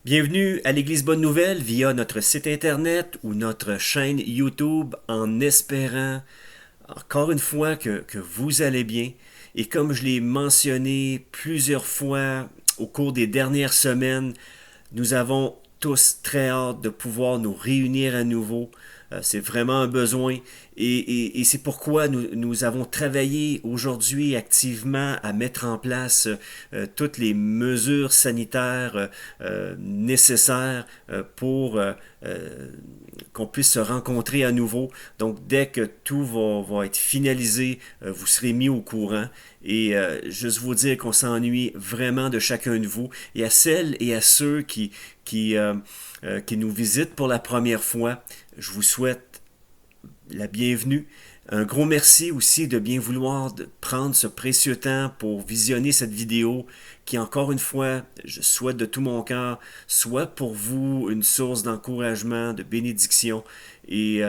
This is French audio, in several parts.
Bienvenue à l'Église Bonne Nouvelle via notre site internet ou notre chaîne YouTube en espérant encore une fois que vous allez bien. Et comme je l'ai mentionné plusieurs fois au cours des dernières semaines, nous avons tous très hâte de pouvoir nous réunir à nouveau. C'est vraiment un besoin et c'est pourquoi nous avons travaillé aujourd'hui activement à mettre en place toutes les mesures sanitaires nécessaires pour qu'on puisse se rencontrer à nouveau. Donc dès que tout va être finalisé, vous serez mis au courant. Et juste vous dire qu'on s'ennuie vraiment de chacun de vous. Et à celles et à ceux qui nous visitent pour la première fois, je vous souhaite la bienvenue. Un gros merci aussi de bien vouloir prendre ce précieux temps pour visionner cette vidéo qui, encore une fois, je souhaite de tout mon cœur, soit pour vous une source d'encouragement, de bénédiction et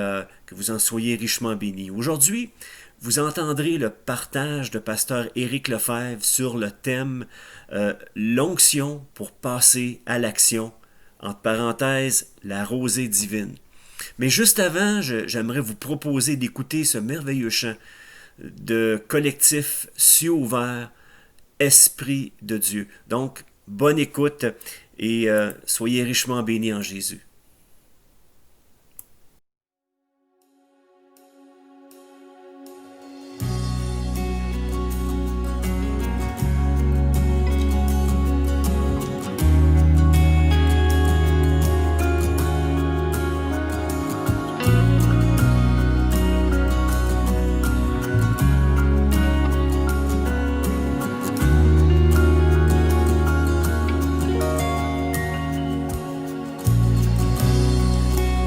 que vous en soyez richement bénis. Aujourd'hui, vous entendrez le partage de pasteur Éric Lefebvre sur le thème l'onction pour passer à l'action, entre parenthèses, la rosée divine. Mais juste avant, j'aimerais vous proposer d'écouter ce merveilleux chant de collectif Cieux ouvert, Esprit de Dieu. Donc, bonne écoute et soyez richement bénis en Jésus.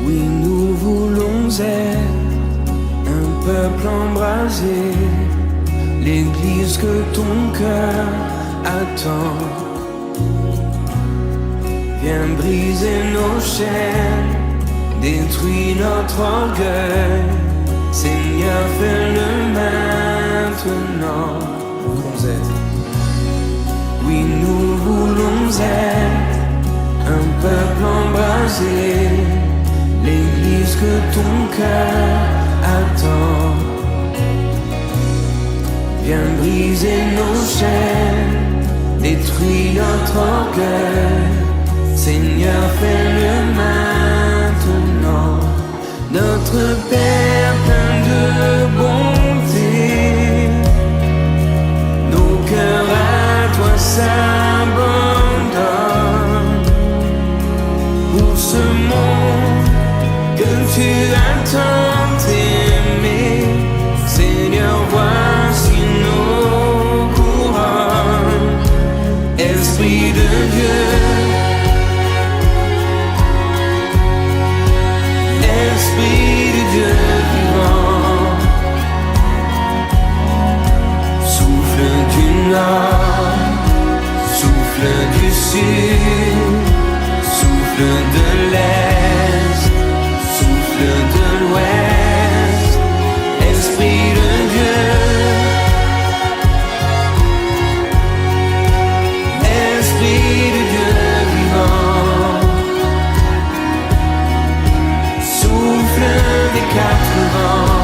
Oui, nous voulons être un peuple embrasé, l'église que ton cœur attend. Viens briser nos chaînes, détruis notre orgueil. Seigneur, fais-le maintenant. Nous voulons être. Oui, nous voulons être un peuple embrasé, l'église que ton cœur attend. Viens briser nos chaînes, détruis notre orgueil. Seigneur, fais-le maintenant. Notre Père plein de bonté, nos cœurs à toi s'abandonnent. Pour ce monde que tu as tant aimé, Seigneur, voici nos couronnes. Esprit de Dieu, Esprit de Dieu vivant, souffle du nord, souffle du sud, souffle de l'est, souffle de l'ouest, Esprit de Dieu, Esprit de Dieu vivant, souffle des quatre vents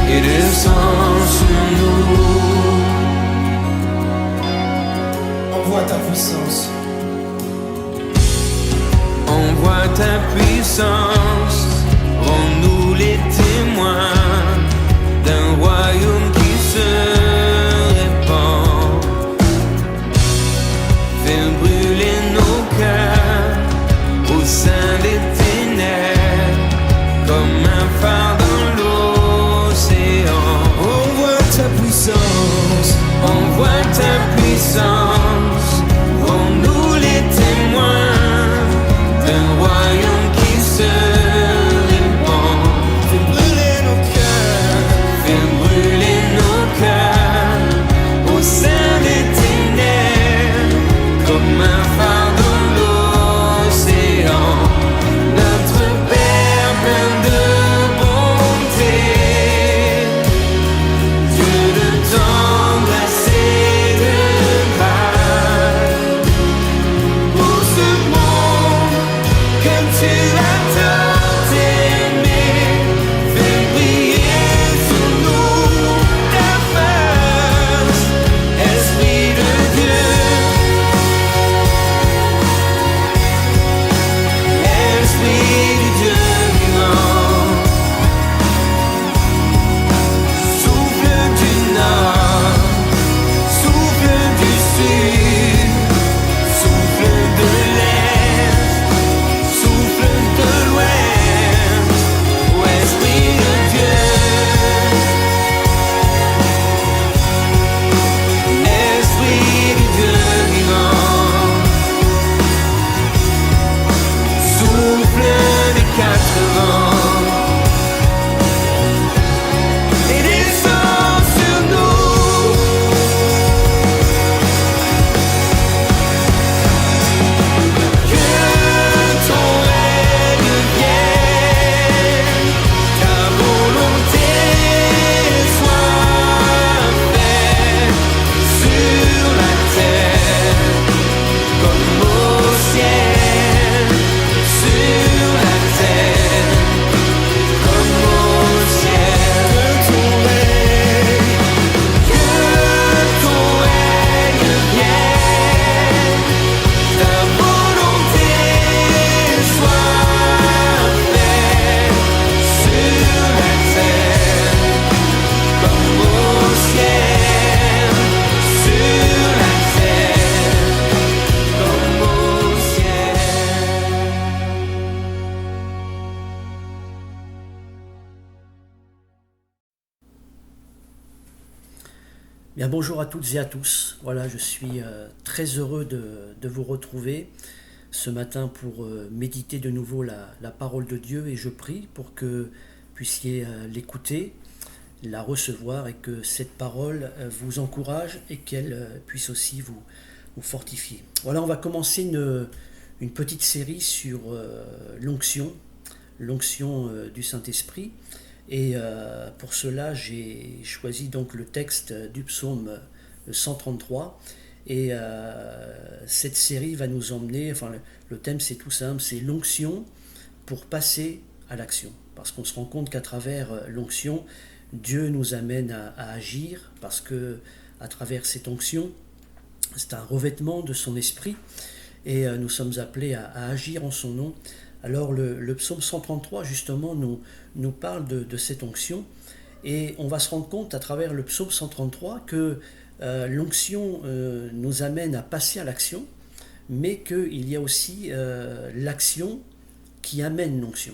et descend sur nous. Envoie ta puissance. Envoie ta puissance, rends-nous les témoins d'un royaume qui se répand. Fais brûler nos cœurs au sein des ténèbres, comme un phare dans l'océan. Envoie ta puissance, envoie ta puissance, rends-nous les témoins d'un royaume qui se répand. Fais brûler nos cœurs, fais brûler nos cœurs. Bien, bonjour à toutes et à tous. Voilà, je suis très heureux de vous retrouver ce matin pour méditer de nouveau la parole de Dieu et je prie pour que vous puissiez l'écouter, la recevoir et que cette parole vous encourage et qu'elle puisse aussi vous fortifier. Voilà, on va commencer une petite série sur l'onction du Saint-Esprit. Et pour cela, j'ai choisi donc le texte du psaume 133. Et cette série va nous emmener, enfin le thème c'est tout simple, c'est l'onction pour passer à l'action. Parce qu'on se rend compte qu'à travers l'onction, Dieu nous amène à agir, parce que à travers cette onction, c'est un revêtement de son esprit, et nous sommes appelés à agir en son nom. Alors le psaume 133 justement nous parle de cette onction et on va se rendre compte à travers le psaume 133 que l'onction nous amène à passer à l'action, mais qu'il y a aussi l'action qui amène l'onction.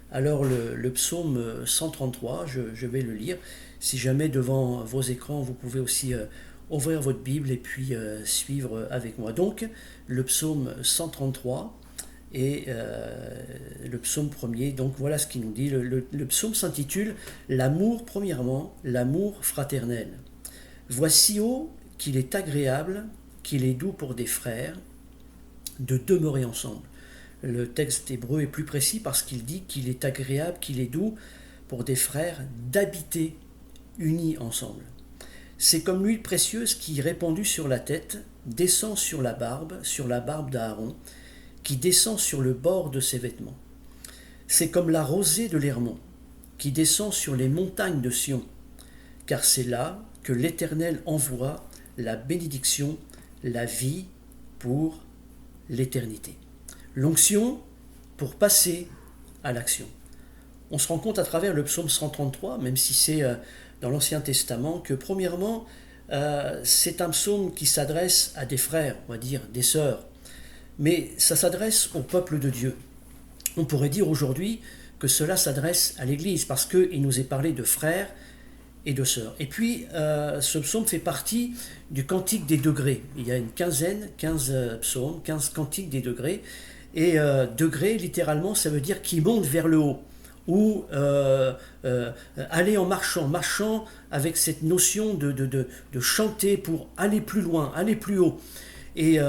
Alors le psaume 133, je vais le lire. Si jamais devant vos écrans, vous pouvez aussi ouvrir votre Bible et puis suivre avec moi. Donc le psaume 133 et le psaume premier, donc voilà ce qu'il nous dit. Le psaume s'intitule « L'amour, premièrement, l'amour fraternel. Voici, ô, qu'il est agréable, qu'il est doux pour des frères, de demeurer ensemble. » Le texte hébreu est plus précis parce qu'il dit qu'il est agréable, qu'il est doux pour des frères d'habiter unis ensemble. C'est comme l'huile précieuse qui, répandue sur la tête, descend sur la barbe d'Aaron, qui descend sur le bord de ses vêtements. C'est comme la rosée de l'Hermon, qui descend sur les montagnes de Sion, car c'est là que l'Éternel envoie la bénédiction, la vie pour l'éternité. L'onction pour passer à l'action. On se rend compte à travers le psaume 133, même si c'est dans l'Ancien Testament, que premièrement, c'est un psaume qui s'adresse à des frères, on va dire des sœurs, mais ça s'adresse au peuple de Dieu. On pourrait dire aujourd'hui que cela s'adresse à l'Église, parce qu'il nous est parlé de frères et de sœurs. Et puis, ce psaume fait partie du cantique des degrés. Il y a une 15 psaumes, 15 cantiques des degrés. Et degré, littéralement, ça veut dire qui monte vers le haut. Ou aller en marchant avec cette notion de chanter pour aller plus loin, aller plus haut. Et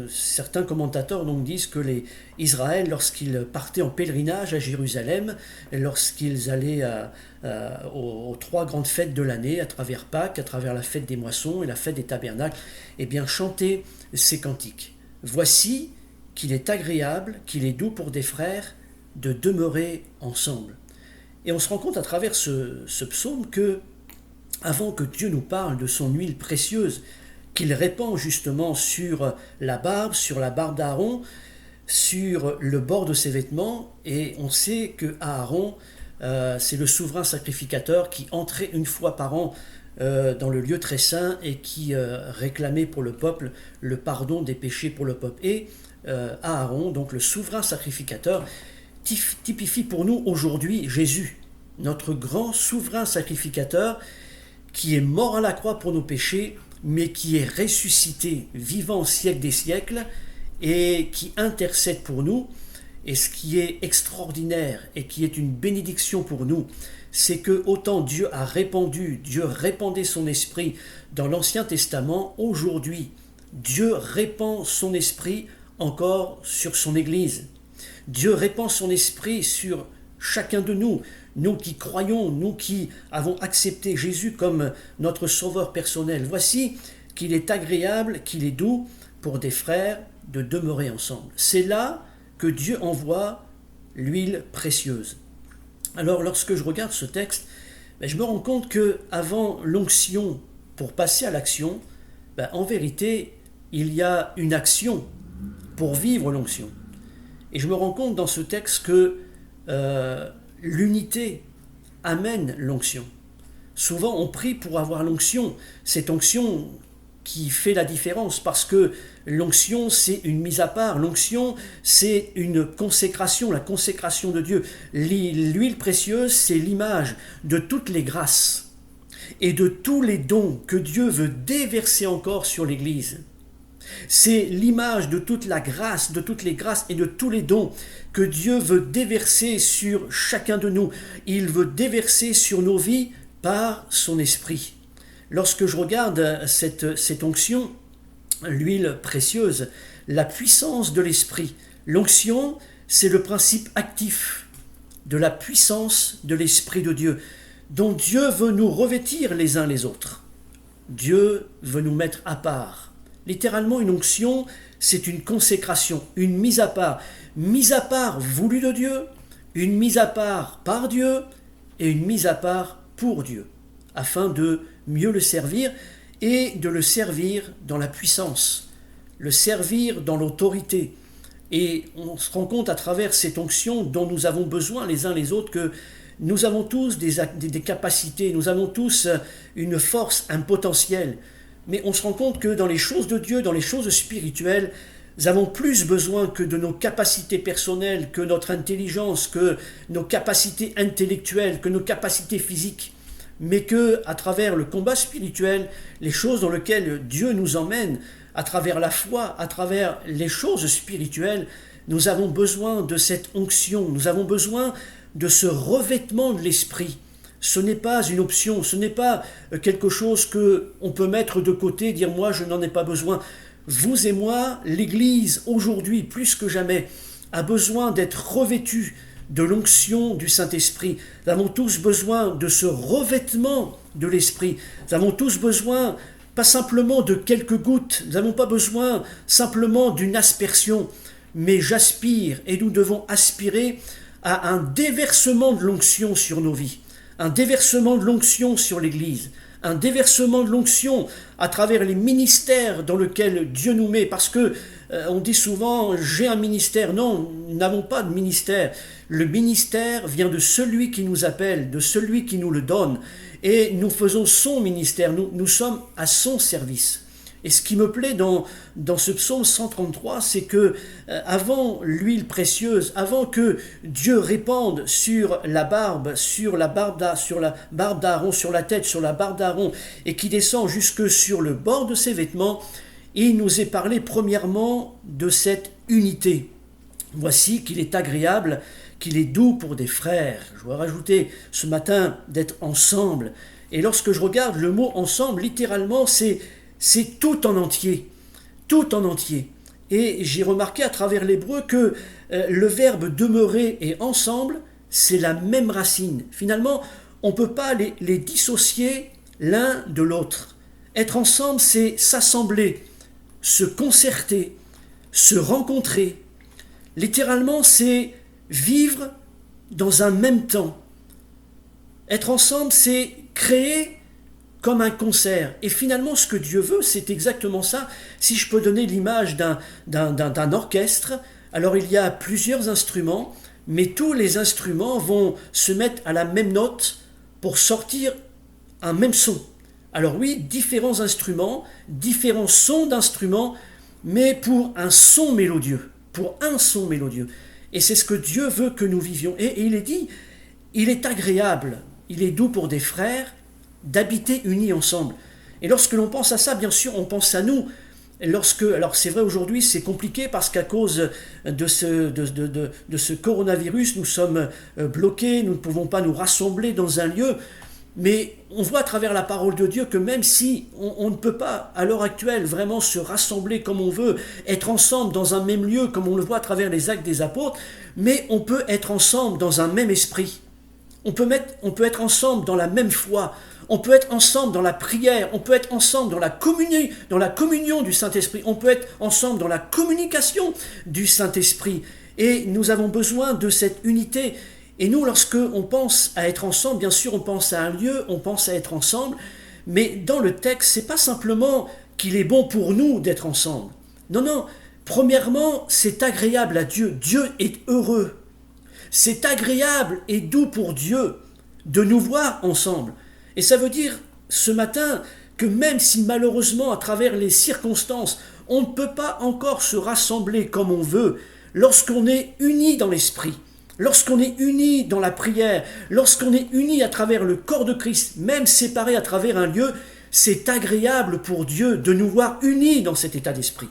certains commentateurs donc disent que Israël, lorsqu'ils partaient en pèlerinage à Jérusalem, lorsqu'ils allaient aux trois grandes fêtes de l'année, à travers Pâques, à travers la fête des moissons et la fête des tabernacles, eh bien chantaient ces cantiques. Voici qu'il est agréable, qu'il est doux pour des frères de demeurer ensemble. Et on se rend compte à travers ce psaume que, avant que Dieu nous parle de son huile précieuse, qu'il répand justement sur la barbe d'Aaron, sur le bord de ses vêtements, et on sait que Aaron, c'est le souverain sacrificateur qui entrait une fois par an dans le lieu très saint et qui réclamait pour le peuple le pardon des péchés pour le peuple. Et Aaron, donc le souverain sacrificateur, typifie pour nous aujourd'hui Jésus, notre grand souverain sacrificateur qui est mort à la croix pour nos péchés, mais qui est ressuscité, vivant au siècle des siècles, et qui intercède pour nous. Et ce qui est extraordinaire et qui est une bénédiction pour nous, c'est que autant Dieu répandait son esprit dans l'Ancien Testament, aujourd'hui, Dieu répand son esprit encore sur son Église. Dieu répand son esprit sur chacun de nous, nous qui croyons, nous qui avons accepté Jésus comme notre sauveur personnel. Voici qu'il est agréable, qu'il est doux pour des frères de demeurer ensemble. C'est là que Dieu envoie l'huile précieuse. Alors lorsque je regarde ce texte, je me rends compte qu'avant l'onction pour passer à l'action, en vérité, il y a une action pour vivre l'onction. Et je me rends compte dans ce texte que l'unité amène l'onction. Souvent on prie pour avoir l'onction, cette onction qui fait la différence, parce que l'onction c'est une mise à part, l'onction c'est une consécration, la consécration de Dieu. L'huile précieuse c'est l'image de toutes les grâces. et de tous les dons que Dieu veut déverser encore sur l'Église. C'est l'image de toute la grâce, de toutes les grâces et de tous les dons que Dieu veut déverser sur chacun de nous. Il veut déverser sur nos vies par son esprit. Lorsque je regarde cette onction, l'huile précieuse, la puissance de l'esprit, l'onction, c'est le principe actif de la puissance de l'Esprit de Dieu, dont Dieu veut nous revêtir les uns les autres. Dieu veut nous mettre à part. Littéralement, une onction, c'est une consécration, une mise à part voulue de Dieu, une mise à part par Dieu et une mise à part pour Dieu, afin de mieux le servir et de le servir dans la puissance, le servir dans l'autorité. Et on se rend compte à travers cette onction dont nous avons besoin les uns les autres que nous avons tous des capacités, nous avons tous une force, un potentiel. Mais on se rend compte que dans les choses de Dieu, dans les choses spirituelles, nous avons plus besoin que de nos capacités personnelles, que notre intelligence, que nos capacités intellectuelles, que nos capacités physiques. Mais que, à travers le combat spirituel, les choses dans lesquelles Dieu nous emmène, à travers la foi, à travers les choses spirituelles, nous avons besoin de cette onction, nous avons besoin de ce revêtement de l'esprit. Ce n'est pas une option, ce n'est pas quelque chose qu'on peut mettre de côté, dire moi je n'en ai pas besoin. Vous et moi, l'Église aujourd'hui plus que jamais a besoin d'être revêtue de l'onction du Saint-Esprit. Nous avons tous besoin de ce revêtement de l'Esprit. Nous avons tous besoin pas simplement de quelques gouttes, nous n'avons pas besoin simplement d'une aspersion, mais j'aspire et nous devons aspirer à un déversement de l'onction sur nos vies, un déversement de l'onction sur l'Église, un déversement de l'onction à travers les ministères dans lesquels Dieu nous met, parce que on dit souvent j'ai un ministère. Non, nous n'avons pas de ministère. Le ministère vient de celui qui nous appelle, de celui qui nous le donne, et nous faisons son ministère, nous sommes à son service. Et ce qui me plaît dans ce psaume 133, c'est que avant l'huile précieuse, avant que Dieu répande sur la barbe d'Aaron, sur la tête, sur la barbe d'Aaron, et qui descend jusque sur le bord de ses vêtements, il nous est parlé premièrement de cette unité. Voici qu'il est agréable, qu'il est doux pour des frères. Je voudrais rajouter ce matin d'être ensemble. Et lorsque je regarde le mot ensemble, littéralement, c'est tout en entier. Tout en entier. Et j'ai remarqué à travers l'hébreu que le verbe demeurer et ensemble, c'est la même racine. Finalement, on ne peut pas les dissocier l'un de l'autre. Être ensemble, c'est s'assembler, se concerter, se rencontrer. Littéralement, c'est vivre dans un même temps. Être ensemble, c'est créer comme un concert. Et finalement, ce que Dieu veut, c'est exactement ça. Si je peux donner l'image d'un orchestre, alors il y a plusieurs instruments, mais tous les instruments vont se mettre à la même note pour sortir un même son. Alors oui, différents instruments, différents sons d'instruments, mais pour un son mélodieux. Pour un son mélodieux. Et c'est ce que Dieu veut que nous vivions. Et il est dit, il est agréable, il est doux pour des frères d'habiter unis ensemble. Et lorsque l'on pense à ça, bien sûr, on pense à nous. Alors c'est vrai, aujourd'hui, c'est compliqué parce qu'à cause de ce coronavirus, nous sommes bloqués, nous ne pouvons pas nous rassembler dans un lieu. Mais on voit à travers la parole de Dieu que même si on ne peut pas, à l'heure actuelle, vraiment se rassembler comme on veut, être ensemble dans un même lieu, comme on le voit à travers les actes des apôtres, mais on peut être ensemble dans un même esprit. On peut être ensemble dans la même foi. On peut être ensemble dans la prière. On peut être ensemble dans la communion du Saint-Esprit. On peut être ensemble dans la communication du Saint-Esprit. Et nous avons besoin de cette unité. Et nous, lorsque on pense à être ensemble, bien sûr, on pense à un lieu, on pense à être ensemble, mais dans le texte, c'est pas simplement qu'il est bon pour nous d'être ensemble. Non. Premièrement, c'est agréable à Dieu. Dieu est heureux. C'est agréable et doux pour Dieu de nous voir ensemble. Et ça veut dire, ce matin, que même si malheureusement, à travers les circonstances, on ne peut pas encore se rassembler comme on veut, lorsqu'on est unis dans l'esprit, Lorsqu'on est unis dans la prière, lorsqu'on est unis à travers le corps de Christ, même séparés à travers un lieu, c'est agréable pour Dieu de nous voir unis dans cet état d'esprit,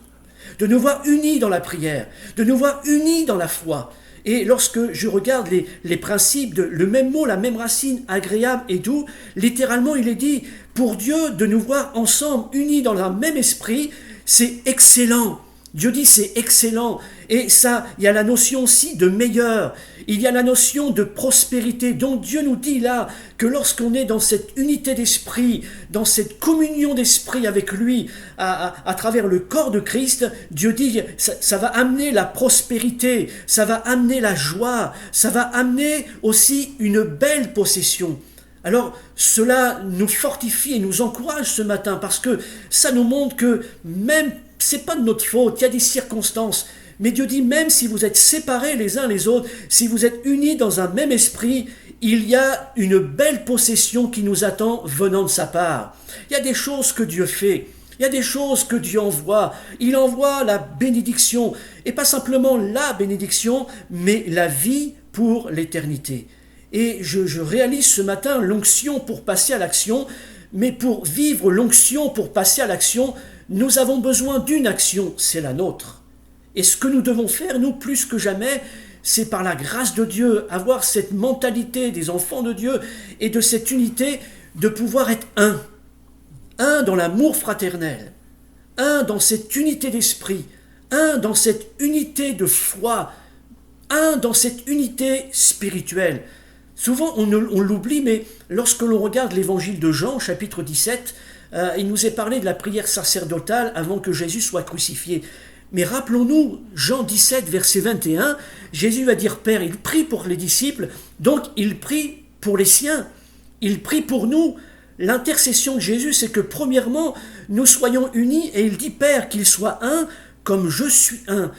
de nous voir unis dans la prière, de nous voir unis dans la foi. Et lorsque je regarde les principes, le même mot, la même racine, agréable et doux, littéralement il est dit, pour Dieu de nous voir ensemble, unis dans un même esprit, c'est excellent. Dieu dit c'est excellent. Et ça, il y a la notion aussi de meilleur. Il y a la notion de prospérité. Donc Dieu nous dit là que lorsqu'on est dans cette unité d'esprit, dans cette communion d'esprit avec lui, à travers le corps de Christ, Dieu dit ça va amener la prospérité, ça va amener la joie, ça va amener aussi une belle possession. Alors cela nous fortifie et nous encourage ce matin parce que ça nous montre que même, c'est pas de notre faute, il y a des circonstances, mais Dieu dit même si vous êtes séparés les uns les autres, si vous êtes unis dans un même esprit, il y a une belle possession qui nous attend venant de sa part. Il y a des choses que Dieu fait, il y a des choses que Dieu envoie. Il envoie la bénédiction, et pas simplement la bénédiction, mais la vie pour l'éternité. Et je réalise ce matin l'onction pour passer à l'action, mais pour vivre l'onction, pour passer à l'action, nous avons besoin d'une action, c'est la nôtre. Et ce que nous devons faire, nous, plus que jamais, c'est par la grâce de Dieu, avoir cette mentalité des enfants de Dieu et de cette unité de pouvoir être un. Un dans l'amour fraternel, un dans cette unité d'esprit, un dans cette unité de foi, un dans cette unité spirituelle. Souvent, on l'oublie, mais lorsque l'on regarde l'évangile de Jean, chapitre 17, il nous est parlé de la prière sacerdotale avant que Jésus soit crucifié. Mais rappelons-nous, Jean 17, verset 21, Jésus va dire « Père », il prie pour les disciples, donc il prie pour les siens, il prie pour nous. L'intercession de Jésus, c'est que premièrement, nous soyons unis, et il dit « Père, qu'il soit un comme je suis un,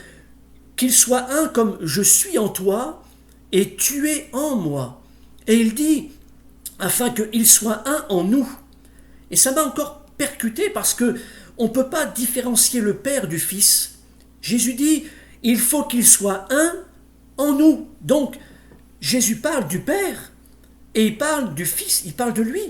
qu'il soit un comme je suis en toi, et tu es en moi. » Et il dit « afin qu'il soit un en nous ». Et ça m'a encore percuté parce que on ne peut pas différencier le Père du Fils. Jésus dit, il faut qu'il soit un en nous. Donc, Jésus parle du Père et il parle du Fils, il parle de lui.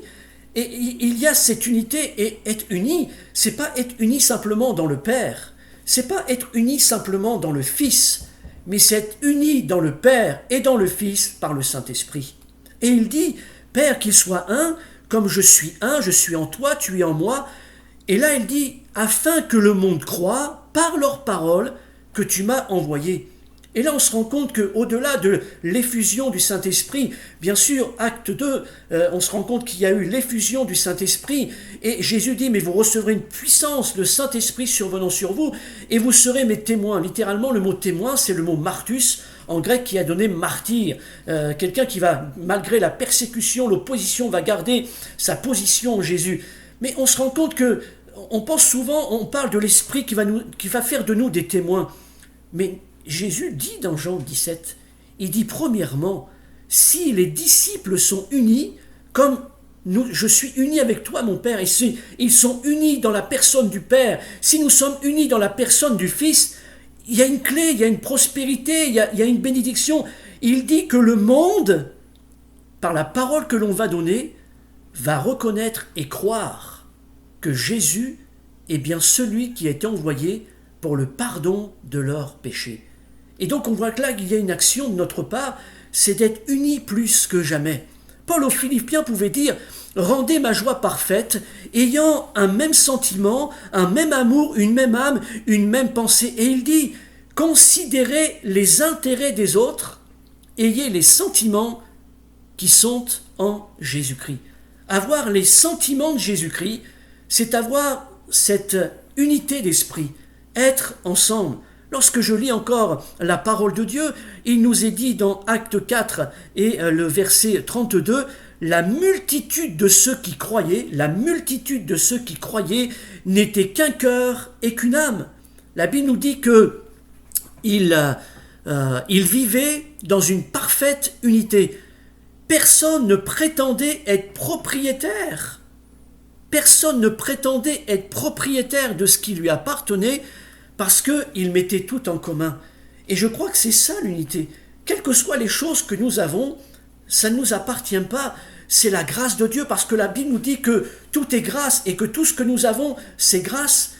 Et il y a cette unité, et être uni, c'est pas être uni simplement dans le Père, c'est pas être uni simplement dans le Fils, mais c'est être uni dans le Père et dans le Fils par le Saint-Esprit. Et il dit, Père, qu'il soit un, comme je suis en toi, tu es en moi. Et là, il dit, afin que le monde croie, par leur parole, que tu m'as envoyé. Et là, on se rend compte qu'au-delà de l'effusion du Saint-Esprit, bien sûr, acte 2, on se rend compte qu'il y a eu l'effusion du Saint-Esprit. Et Jésus dit, mais vous recevrez une puissance, le Saint-Esprit survenant sur vous, et vous serez mes témoins. Littéralement, le mot témoin, c'est le mot martus, en grec, qui a donné martyr. Quelqu'un qui va, malgré la persécution, l'opposition, va garder sa position en Jésus. Mais on se rend compte que, on pense souvent, on parle de l'Esprit qui va faire de nous des témoins. Mais Jésus dit dans Jean 17, il dit premièrement, si les disciples sont unis, comme je suis uni avec toi mon Père, et si ils sont unis dans la personne du Père, si nous sommes unis dans la personne du Fils, il y a une clé, il y a une prospérité, il y a une bénédiction. Il dit que le monde, par la parole que l'on va donner, va reconnaître et croire que Jésus est bien celui qui a été envoyé pour le pardon de leurs péchés. Et donc on voit que là, il y a une action de notre part, c'est d'être unis plus que jamais. Paul aux Philippiens pouvait dire « Rendez ma joie parfaite, ayant un même sentiment, un même amour, une même âme, une même pensée. » Et il dit « Considérez les intérêts des autres, ayez les sentiments qui sont en Jésus-Christ. » Avoir les sentiments de Jésus-Christ, c'est avoir cette unité d'esprit, être ensemble. Lorsque je lis encore la parole de Dieu, il nous est dit dans Acte 4 et le verset 32, la multitude de ceux qui croyaient n'était qu'un cœur et qu'une âme. La Bible nous dit que ils vivaient dans une parfaite unité. Personne ne prétendait être propriétaire. Personne ne prétendait être propriétaire de ce qui lui appartenait parce qu'il mettait tout en commun. Et je crois que c'est ça l'unité. quelles que soient les choses que nous avons, ça ne nous appartient pas. C'est la grâce de Dieu, parce que la Bible nous dit que tout est grâce et que tout ce que nous avons, c'est grâce.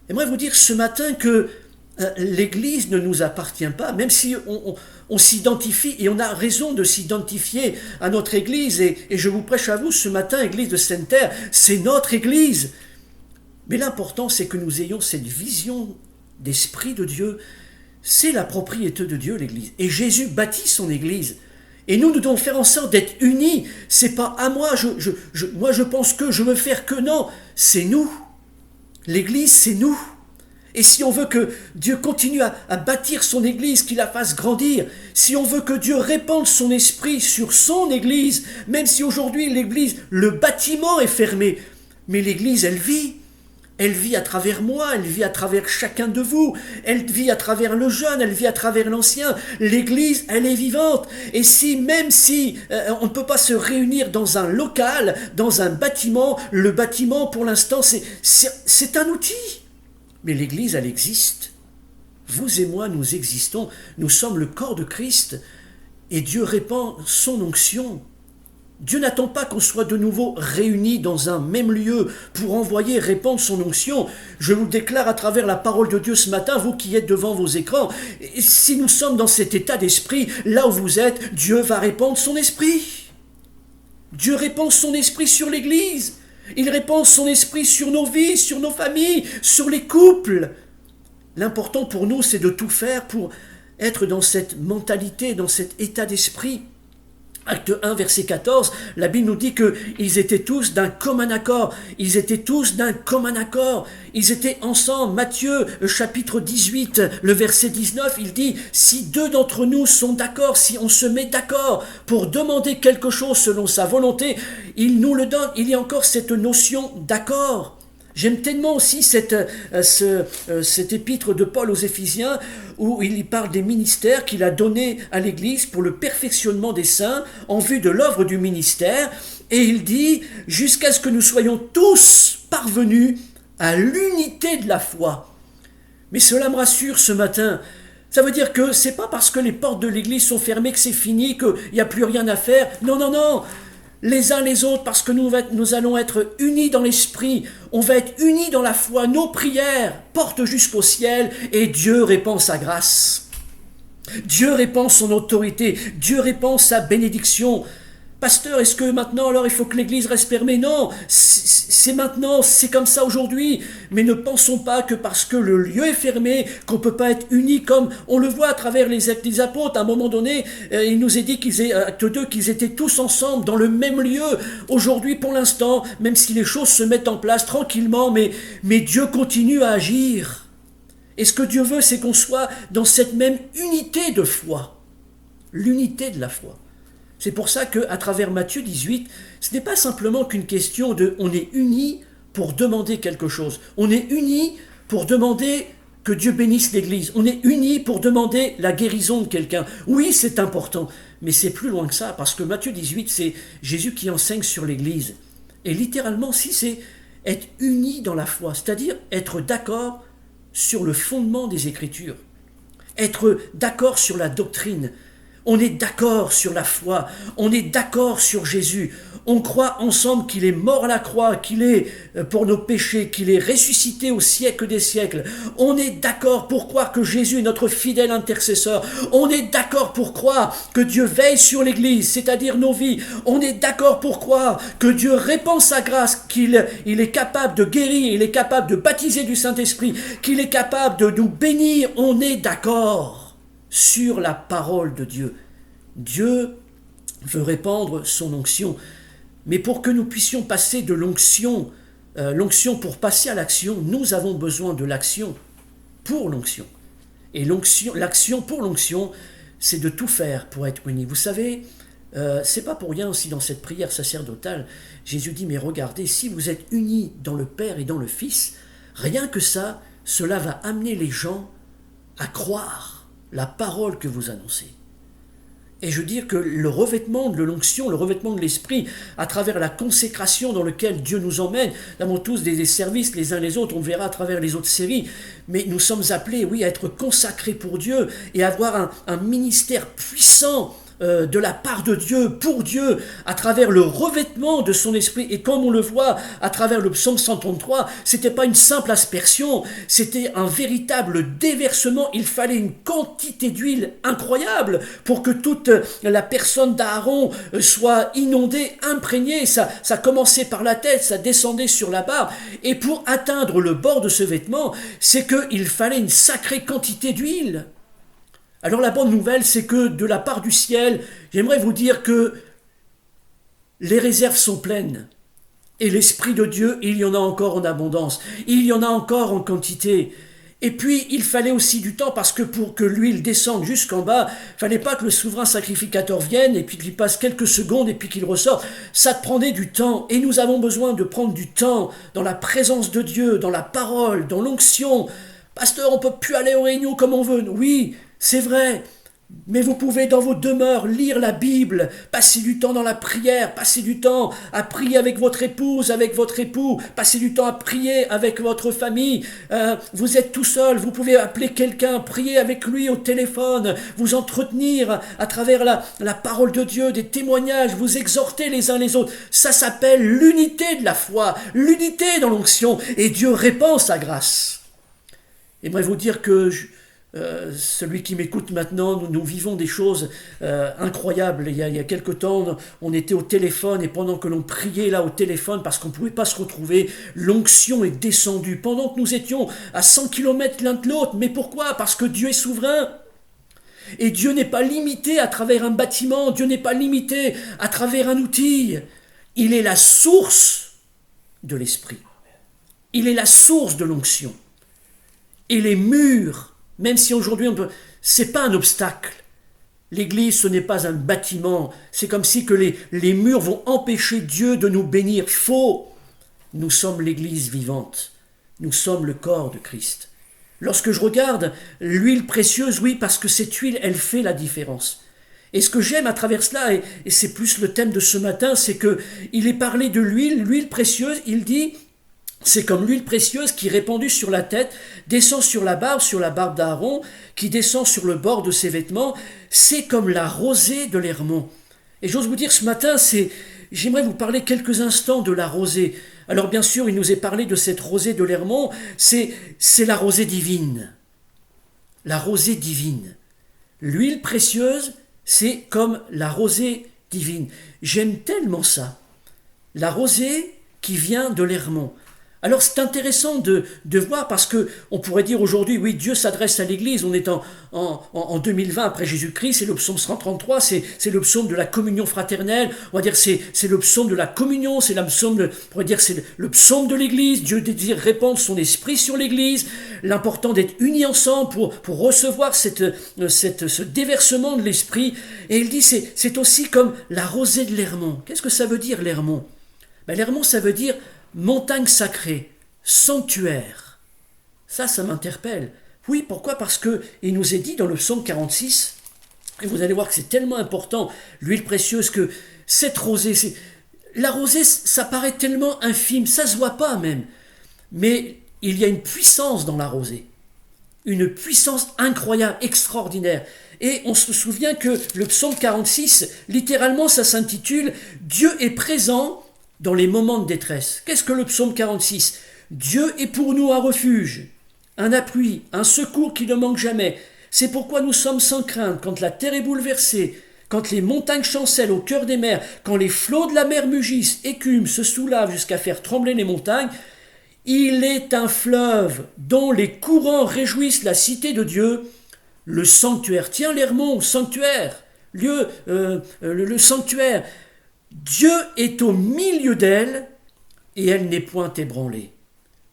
J'aimerais vous dire ce matin que l'Église ne nous appartient pas, même si on s'identifie, et on a raison de s'identifier à notre Église, et je vous prêche à vous ce matin, Église de Sainte-Terre, c'est notre Église. Mais l'important, c'est que nous ayons cette vision d'Esprit de Dieu. C'est la propriété de Dieu, l'Église. Et Jésus bâtit son Église. Et nous devons faire en sorte d'être unis. C'est pas à moi, moi je pense que, je veux faire que, non. C'est nous. L'Église, c'est nous. Et si on veut que Dieu continue à bâtir son Église, qu'il la fasse grandir, si on veut que Dieu répande son esprit sur son Église, même si aujourd'hui l'Église, le bâtiment est fermé, mais l'Église, elle vit. Elle vit à travers moi, elle vit à travers chacun de vous, elle vit à travers le jeune, elle vit à travers l'ancien. L'Église, elle est vivante. Et même si on ne peut pas se réunir dans un local, dans un bâtiment, le bâtiment, pour l'instant, c'est un outil. Mais l'Église, elle existe. Vous et moi, nous existons. Nous sommes le corps de Christ. Et Dieu répand son onction. Dieu n'attend pas qu'on soit de nouveau réunis dans un même lieu pour envoyer répandre son onction. Je vous déclare à travers la parole de Dieu ce matin, vous qui êtes devant vos écrans, si nous sommes dans cet état d'esprit, là où vous êtes, Dieu va répandre son esprit. Dieu répand son esprit sur l'Église. Il répand son esprit sur nos vies, sur nos familles, sur les couples. L'important pour nous, c'est de tout faire pour être dans cette mentalité, dans cet état d'esprit. Acte 1, verset 14, la Bible nous dit qu'ils étaient tous d'un commun accord. Ils étaient tous d'un commun accord. Ils étaient ensemble. Matthieu, chapitre 18, le verset 19, il dit « Si deux d'entre nous sont d'accord, si on se met d'accord pour demander quelque chose selon sa volonté, il nous le donne. » Il y a encore cette notion d'accord. J'aime tellement aussi cet épître de Paul aux Éphésiens où il y parle des ministères qu'il a donnés à l'Église pour le perfectionnement des saints en vue de l'œuvre du ministère. Et il dit « Jusqu'à ce que nous soyons tous parvenus à l'unité de la foi. » Mais cela me rassure ce matin. Ça veut dire que c'est pas parce que les portes de l'Église sont fermées que c'est fini, qu'il n'y a plus rien à faire. Non, non, non. Les uns les autres, parce que nous allons être unis dans l'esprit, on va être unis dans la foi, nos prières portent jusqu'au ciel et Dieu répand sa grâce. Dieu répand son autorité, Dieu répand sa bénédiction. Pasteur, est-ce que maintenant alors il faut que l'Église reste fermée? Non, c'est maintenant, c'est comme ça aujourd'hui. Mais ne pensons pas que parce que le lieu est fermé, qu'on ne peut pas être unis comme on le voit à travers les actes des apôtres. À un moment donné, il nous est dit acte 2, qu'ils étaient tous ensemble dans le même lieu. Aujourd'hui, pour l'instant, même si les choses se mettent en place tranquillement, mais Dieu continue à agir. Et ce que Dieu veut, c'est qu'on soit dans cette même unité de foi. L'unité de la foi. C'est pour ça qu'à travers Matthieu 18, ce n'est pas simplement qu'une question de on est unis pour demander quelque chose. On est unis pour demander que Dieu bénisse l'Église. On est unis pour demander la guérison de quelqu'un. Oui, c'est important, mais c'est plus loin que ça, parce que Matthieu 18, c'est Jésus qui enseigne sur l'Église. Et littéralement, si c'est être unis dans la foi, c'est-à-dire être d'accord sur le fondement des Écritures, être d'accord sur la doctrine. On est d'accord sur la foi, on est d'accord sur Jésus, on croit ensemble qu'il est mort à la croix, qu'il est pour nos péchés, qu'il est ressuscité au siècle des siècles. On est d'accord pour croire que Jésus est notre fidèle intercesseur. On est d'accord pour croire que Dieu veille sur l'Église, c'est-à-dire nos vies. On est d'accord pour croire que Dieu répand sa grâce, qu'il est capable de guérir, il est capable de baptiser du Saint-Esprit, qu'il est capable de nous bénir. On est d'accord sur la parole de Dieu. Dieu veut répandre son onction. Mais pour que nous puissions passer de l'onction pour passer à l'action, nous avons besoin de l'action pour l'onction. Et l'action pour l'onction, c'est de tout faire pour être unis. Vous savez, c'est pas pour rien aussi dans cette prière sacerdotale, Jésus dit, mais regardez, si vous êtes unis dans le Père et dans le Fils, rien que ça, cela va amener les gens à croire la parole que vous annoncez. Et je veux dire que le revêtement de l'onction, le revêtement de l'esprit, à travers la consécration dans laquelle Dieu nous emmène, nous avons tous des services les uns les autres, on le verra à travers les autres séries, mais nous sommes appelés, oui, à être consacrés pour Dieu et à avoir un ministère puissant de la part de Dieu, pour Dieu, à travers le revêtement de son esprit. Et comme on le voit à travers le psaume 133, c'était pas une simple aspersion, c'était un véritable déversement. Il fallait une quantité d'huile incroyable pour que toute la personne d'Aaron soit inondée, imprégnée. Ça commençait par la tête, ça descendait sur la barbe. Et pour atteindre le bord de ce vêtement, c'est qu'il fallait une sacrée quantité d'huile. Alors la bonne nouvelle, c'est que de la part du ciel, j'aimerais vous dire que les réserves sont pleines. Et l'Esprit de Dieu, il y en a encore en abondance. Il y en a encore en quantité. Et puis, il fallait aussi du temps, parce que pour que l'huile descende jusqu'en bas, il fallait pas que le souverain sacrificateur vienne, et puis qu'il passe quelques secondes, et puis qu'il ressorte. Ça prenait du temps. Et nous avons besoin de prendre du temps dans la présence de Dieu, dans la parole, dans l'onction. Pasteur, on ne peut plus aller aux réunions comme on veut. Oui, c'est vrai, mais vous pouvez dans vos demeures lire la Bible, passer du temps dans la prière, passer du temps à prier avec votre épouse, avec votre époux, passer du temps à prier avec votre famille. Vous êtes tout seul, vous pouvez appeler quelqu'un, prier avec lui au téléphone, vous entretenir à travers la parole de Dieu, des témoignages, vous exhorter les uns les autres. Ça s'appelle l'unité de la foi, l'unité dans l'onction, et Dieu répand sa grâce. J'aimerais vous dire que celui qui m'écoute maintenant, nous vivons des choses incroyables. Il y a quelque temps, on était au téléphone, et pendant que l'on priait là au téléphone, parce qu'on ne pouvait pas se retrouver, l'onction est descendue. Pendant que nous étions à 100 km l'un de l'autre. Mais pourquoi ? Parce que Dieu est souverain. Et Dieu n'est pas limité à travers un bâtiment, Dieu n'est pas limité à travers un outil. Il est la source de l'esprit. Il est la source de l'onction. Et les murs, même si aujourd'hui on peut, c'est pas un obstacle. L'église, ce n'est pas un bâtiment. C'est comme si que les murs vont empêcher Dieu de nous bénir. Faux. Nous sommes l'église vivante. Nous sommes le corps de Christ. Lorsque je regarde l'huile précieuse, oui, parce que cette huile, elle fait la différence. Et ce que j'aime à travers cela, et c'est plus le thème de ce matin, c'est que il est parlé de l'huile précieuse. Il dit, c'est comme l'huile précieuse qui, répandue sur la tête, descend sur la barbe d'Aaron, qui descend sur le bord de ses vêtements. C'est comme la rosée de l'Hermon. Et j'ose vous dire ce matin, j'aimerais vous parler quelques instants de la rosée. Alors bien sûr, il nous est parlé de cette rosée de l'Hermon, c'est la rosée divine. La rosée divine. L'huile précieuse, c'est comme la rosée divine. J'aime tellement ça. La rosée qui vient de l'Hermon. Alors c'est intéressant de voir, parce que on pourrait dire aujourd'hui, oui, Dieu s'adresse à l'Église, on est en 2020 après Jésus-Christ, c'est le psaume 133, c'est le psaume de la communion fraternelle, on va dire c'est le psaume de la communion, c'est le psaume de l'Église. Dieu désire répandre son esprit sur l'Église, l'important d'être unis ensemble pour recevoir ce déversement de l'esprit. Et il dit, c'est aussi comme la rosée de l'Hermon. Qu'est-ce que ça veut dire l'Hermon ? L'Hermon, ça veut dire montagne sacrée, sanctuaire. Ça m'interpelle. Oui, pourquoi ? Parce que il nous est dit dans le psaume 46, et vous allez voir que c'est tellement important, l'huile précieuse, que cette rosée, la rosée, ça paraît tellement infime, ça se voit pas même. Mais il y a une puissance dans la rosée. Une puissance incroyable, extraordinaire. Et on se souvient que le psaume 46, littéralement, ça s'intitule « Dieu est présent » dans les moments de détresse. Qu'est-ce que le psaume 46 ? Dieu est pour nous un refuge, un appui, un secours qui ne manque jamais. C'est pourquoi nous sommes sans crainte quand la terre est bouleversée, quand les montagnes chancellent au cœur des mers, quand les flots de la mer mugissent, écument, se soulèvent jusqu'à faire trembler les montagnes. Il est un fleuve dont les courants réjouissent la cité de Dieu, le sanctuaire. Tiens, l'Hermon, sanctuaire, lieu, le sanctuaire. Dieu est au milieu d'elle et elle n'est point ébranlée.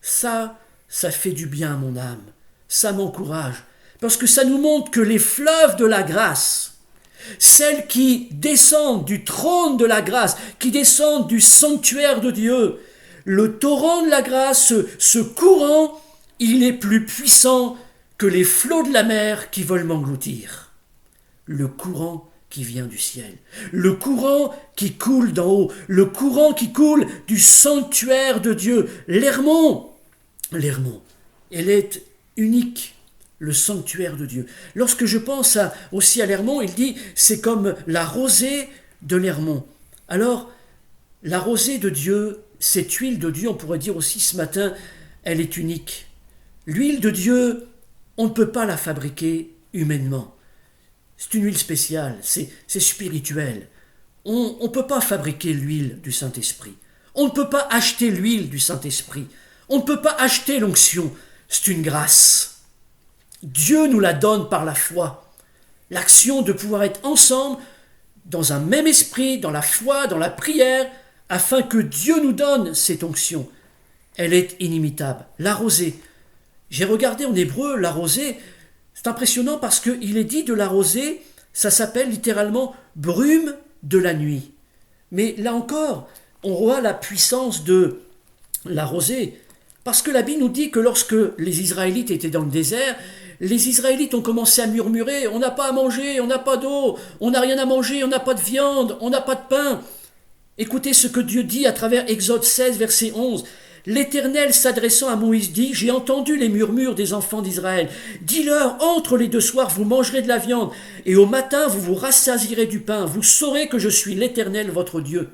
Ça fait du bien à mon âme. Ça m'encourage. Parce que ça nous montre que les fleuves de la grâce, celles qui descendent du trône de la grâce, qui descendent du sanctuaire de Dieu, le torrent de la grâce, ce courant, il est plus puissant que les flots de la mer qui veulent m'engloutir. Le courant qui vient du ciel. Le courant qui coule d'en haut, le courant qui coule du sanctuaire de Dieu. L'Hermon, elle est unique, le sanctuaire de Dieu. Lorsque je pense aussi à l'Hermon, il dit, c'est comme la rosée de l'Hermon. Alors, la rosée de Dieu, cette huile de Dieu, on pourrait dire aussi ce matin, elle est unique. L'huile de Dieu, on ne peut pas la fabriquer humainement. C'est une huile spéciale, c'est spirituel. On ne peut pas fabriquer l'huile du Saint-Esprit. On ne peut pas acheter l'huile du Saint-Esprit. On ne peut pas acheter l'onction. C'est une grâce. Dieu nous la donne par la foi. L'action de pouvoir être ensemble, dans un même esprit, dans la foi, dans la prière, afin que Dieu nous donne cette onction. Elle est inimitable. La rosée. J'ai regardé en hébreu la rosée. C'est impressionnant parce qu'il est dit de la rosée, ça s'appelle littéralement brume de la nuit. Mais là encore, on voit la puissance de la rosée. Parce que la Bible nous dit que lorsque les Israélites étaient dans le désert, les Israélites ont commencé à murmurer, on n'a pas à manger, on n'a pas d'eau, on n'a rien à manger, on n'a pas de viande, on n'a pas de pain. Écoutez ce que Dieu dit à travers Exode 16, verset 11. L'Éternel s'adressant à Moïse dit, « J'ai entendu les murmures des enfants d'Israël. Dis-leur, entre les deux soirs, vous mangerez de la viande, et au matin, vous vous rassasierez du pain. Vous saurez que je suis l'Éternel, votre Dieu. »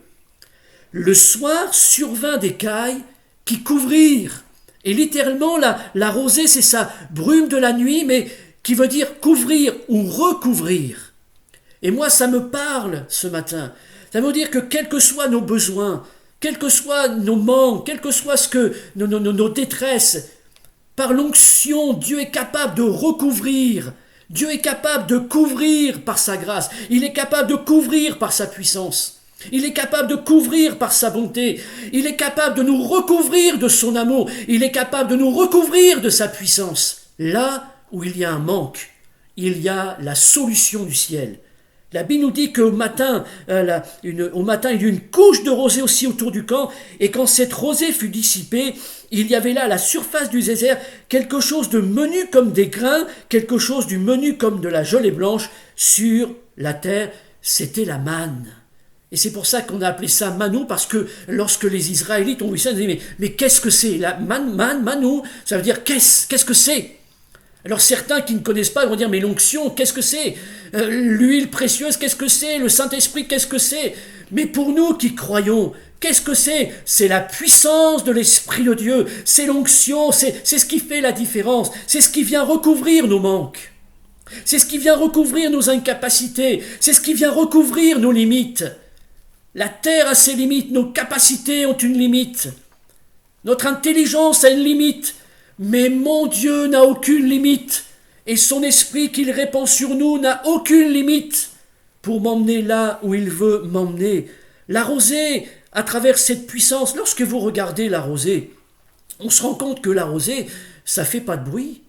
Le soir survint des cailles qui couvrirent. Et littéralement, la rosée, c'est ça, brume de la nuit, mais qui veut dire couvrir ou recouvrir. Et moi, ça me parle ce matin. Ça veut dire que quels que soient nos besoins, quels que soient nos manques, quel que soit ce que nos détresses, par l'onction, Dieu est capable de recouvrir. Dieu est capable de couvrir par sa grâce. Il est capable de couvrir par sa puissance. Il est capable de couvrir par sa bonté. Il est capable de nous recouvrir de son amour. Il est capable de nous recouvrir de sa puissance. Là où il y a un manque, il y a la solution du ciel. La Bible nous dit qu'au matin, il y a eu une couche de rosée aussi autour du camp, et quand cette rosée fut dissipée, il y avait là à la surface du désert quelque chose de menu comme des grains, quelque chose du menu comme de la gelée blanche sur la terre. C'était la manne. Et c'est pour ça qu'on a appelé ça manou, parce que lorsque les Israélites ont vu ça, ils disaient, mais qu'est-ce que c'est? La manou, ça veut dire qu'est-ce que c'est? Alors certains qui ne connaissent pas vont dire, mais l'onction, qu'est-ce que c'est? L'huile précieuse, qu'est-ce que c'est? Le Saint-Esprit, qu'est-ce que c'est? Mais pour nous qui croyons, qu'est-ce que c'est? C'est la puissance de l'Esprit de Dieu, c'est l'onction, c'est ce qui fait la différence, c'est ce qui vient recouvrir nos manques, c'est ce qui vient recouvrir nos incapacités, c'est ce qui vient recouvrir nos limites. La terre a ses limites, nos capacités ont une limite, notre intelligence a une limite, mais mon Dieu n'a aucune limite, et son esprit qu'il répand sur nous n'a aucune limite pour m'emmener là où il veut m'emmener. La rosée, à travers cette puissance, lorsque vous regardez la rosée, on se rend compte que la rosée, ça fait pas de bruit.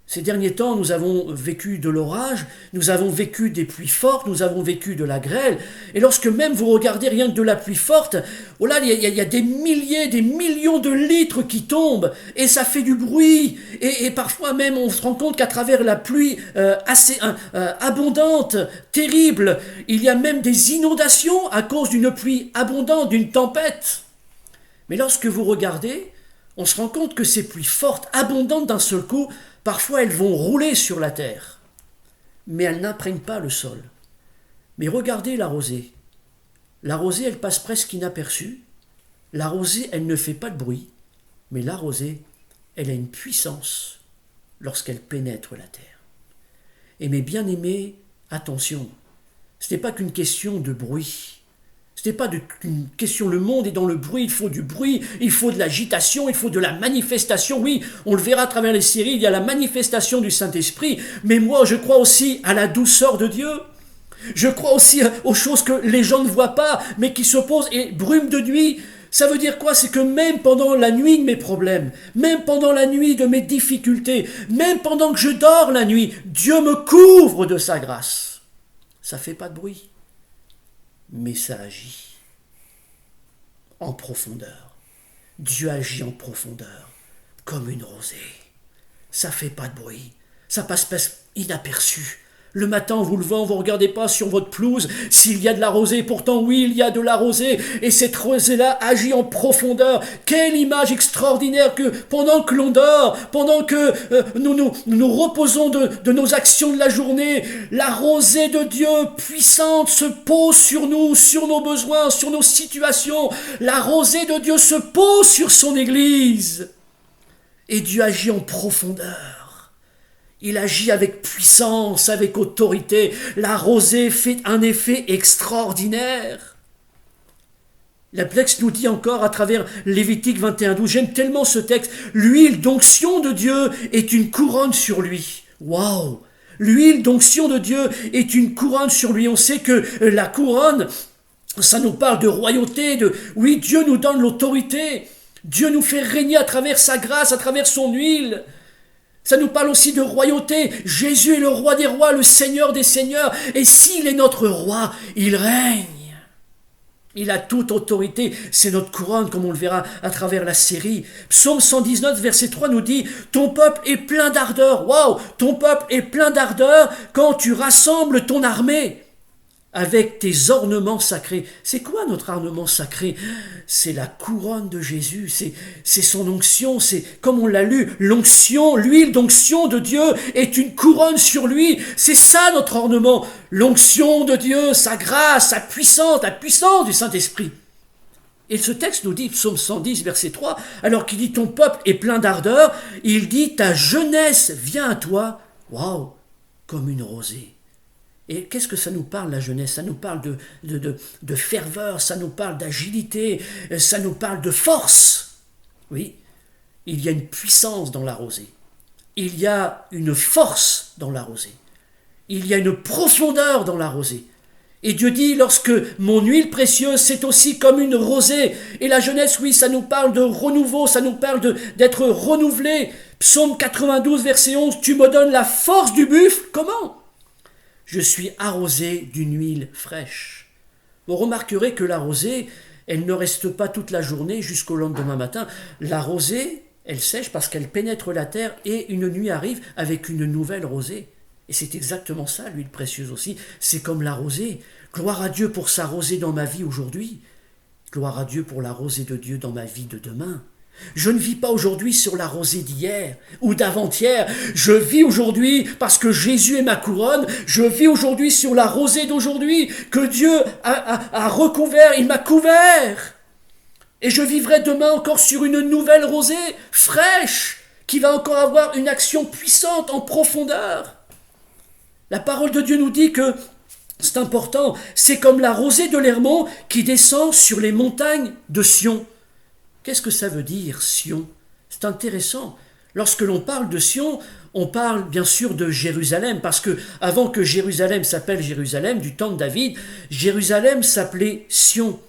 Ces derniers temps, nous avons vécu de l'orage, nous avons vécu des pluies fortes, nous avons vécu de la grêle. Et lorsque même vous regardez rien que de la pluie forte, oh là, il y a des milliers, des millions de litres qui tombent, et ça fait du bruit. Et parfois même, on se rend compte qu'à travers la pluie assez abondante, terrible, il y a même des inondations à cause d'une pluie abondante, d'une tempête. Mais lorsque vous regardez, on se rend compte que ces pluies fortes, abondantes d'un seul coup, parfois elles vont rouler sur la terre, mais elles n'imprègnent pas le sol. Mais regardez la rosée. La rosée, elle passe presque inaperçue. La rosée, elle ne fait pas de bruit, mais la rosée, elle a une puissance lorsqu'elle pénètre la terre. Et mes bien-aimés, attention, ce n'est pas qu'une question de bruit. Ce n'est pas une question, le monde est dans le bruit, il faut du bruit, il faut de l'agitation, il faut de la manifestation. Oui, on le verra à travers les séries, il y a la manifestation du Saint-Esprit, mais moi je crois aussi à la douceur de Dieu. Je crois aussi aux choses que les gens ne voient pas, mais qui s'opposent. Et brume de nuit, ça veut dire quoi? C'est que même pendant la nuit de mes problèmes, même pendant la nuit de mes difficultés, même pendant que je dors la nuit, Dieu me couvre de sa grâce. Ça ne fait pas de bruit, mais ça agit en profondeur. Dieu agit en profondeur, comme une rosée. Ça ne fait pas de bruit, ça passe inaperçu. Le matin, en vous levant, vous ne regardez pas sur votre pelouse s'il y a de la rosée. Pourtant, oui, il y a de la rosée. Et cette rosée-là agit en profondeur. Quelle image extraordinaire que pendant que l'on dort, pendant que nous reposons de nos actions de la journée, la rosée de Dieu puissante se pose sur nous, sur nos besoins, sur nos situations. La rosée de Dieu se pose sur son Église. Et Dieu agit en profondeur. Il agit avec puissance, avec autorité. La rosée fait un effet extraordinaire. La texte nous dit encore à travers Lévitique 21:12, j'aime tellement ce texte, l'huile d'onction de Dieu est une couronne sur lui. Waouh! L'huile d'onction de Dieu est une couronne sur lui. On sait que la couronne, ça nous parle de royauté, oui, Dieu nous donne l'autorité. Dieu nous fait régner à travers sa grâce, à travers son huile. Ça nous parle aussi de royauté. Jésus est le roi des rois, le Seigneur des seigneurs. Et s'il est notre roi, il règne. Il a toute autorité. C'est notre couronne, comme on le verra à travers la série. Psaume 119, verset 3 nous dit « Ton peuple est plein d'ardeur. » Waouh! Ton peuple est plein d'ardeur quand tu rassembles ton armée avec tes ornements sacrés. C'est quoi notre ornement sacré? C'est la couronne de Jésus, c'est son onction, c'est comme on l'a lu, l'onction, l'huile d'onction de Dieu est une couronne sur lui. C'est ça notre ornement, l'onction de Dieu, sa grâce, sa puissance, la puissance du Saint-Esprit. Et ce texte nous dit, psaume 110, verset 3, alors qu'il dit ton peuple est plein d'ardeur, il dit ta jeunesse vient à toi, waouh, comme une rosée. Et qu'est-ce que ça nous parle, la jeunesse? Ça nous parle de ferveur, ça nous parle d'agilité, ça nous parle de force. Oui, il y a une puissance dans la rosée. Il y a une force dans la rosée. Il y a une profondeur dans la rosée. Et Dieu dit, lorsque mon huile précieuse, c'est aussi comme une rosée. Et la jeunesse, oui, ça nous parle de renouveau, ça nous parle d'être renouvelé. Psaume 92, verset 11, tu me donnes la force du buffle. Comment? Je suis arrosé d'une huile fraîche. Vous remarquerez que la rosée, elle ne reste pas toute la journée jusqu'au lendemain matin. La rosée, elle sèche parce qu'elle pénètre la terre et une nuit arrive avec une nouvelle rosée. Et c'est exactement ça, l'huile précieuse aussi. C'est comme la rosée. Gloire à Dieu pour sa rosée dans ma vie aujourd'hui. Gloire à Dieu pour la rosée de Dieu dans ma vie de demain. Je ne vis pas aujourd'hui sur la rosée d'hier ou d'avant-hier. Je vis aujourd'hui parce que Jésus est ma couronne. Je vis aujourd'hui sur la rosée d'aujourd'hui que Dieu a recouvert. Il m'a couvert. Et je vivrai demain encore sur une nouvelle rosée fraîche qui va encore avoir une action puissante en profondeur. La parole de Dieu nous dit que c'est important. C'est comme la rosée de l'Hermon qui descend sur les montagnes de Sion. Qu'est-ce que ça veut dire, Sion? C'est intéressant. Lorsque l'on parle de Sion, on parle bien sûr de Jérusalem, parce que avant que Jérusalem s'appelle Jérusalem, du temps de David, Jérusalem s'appelait Sion.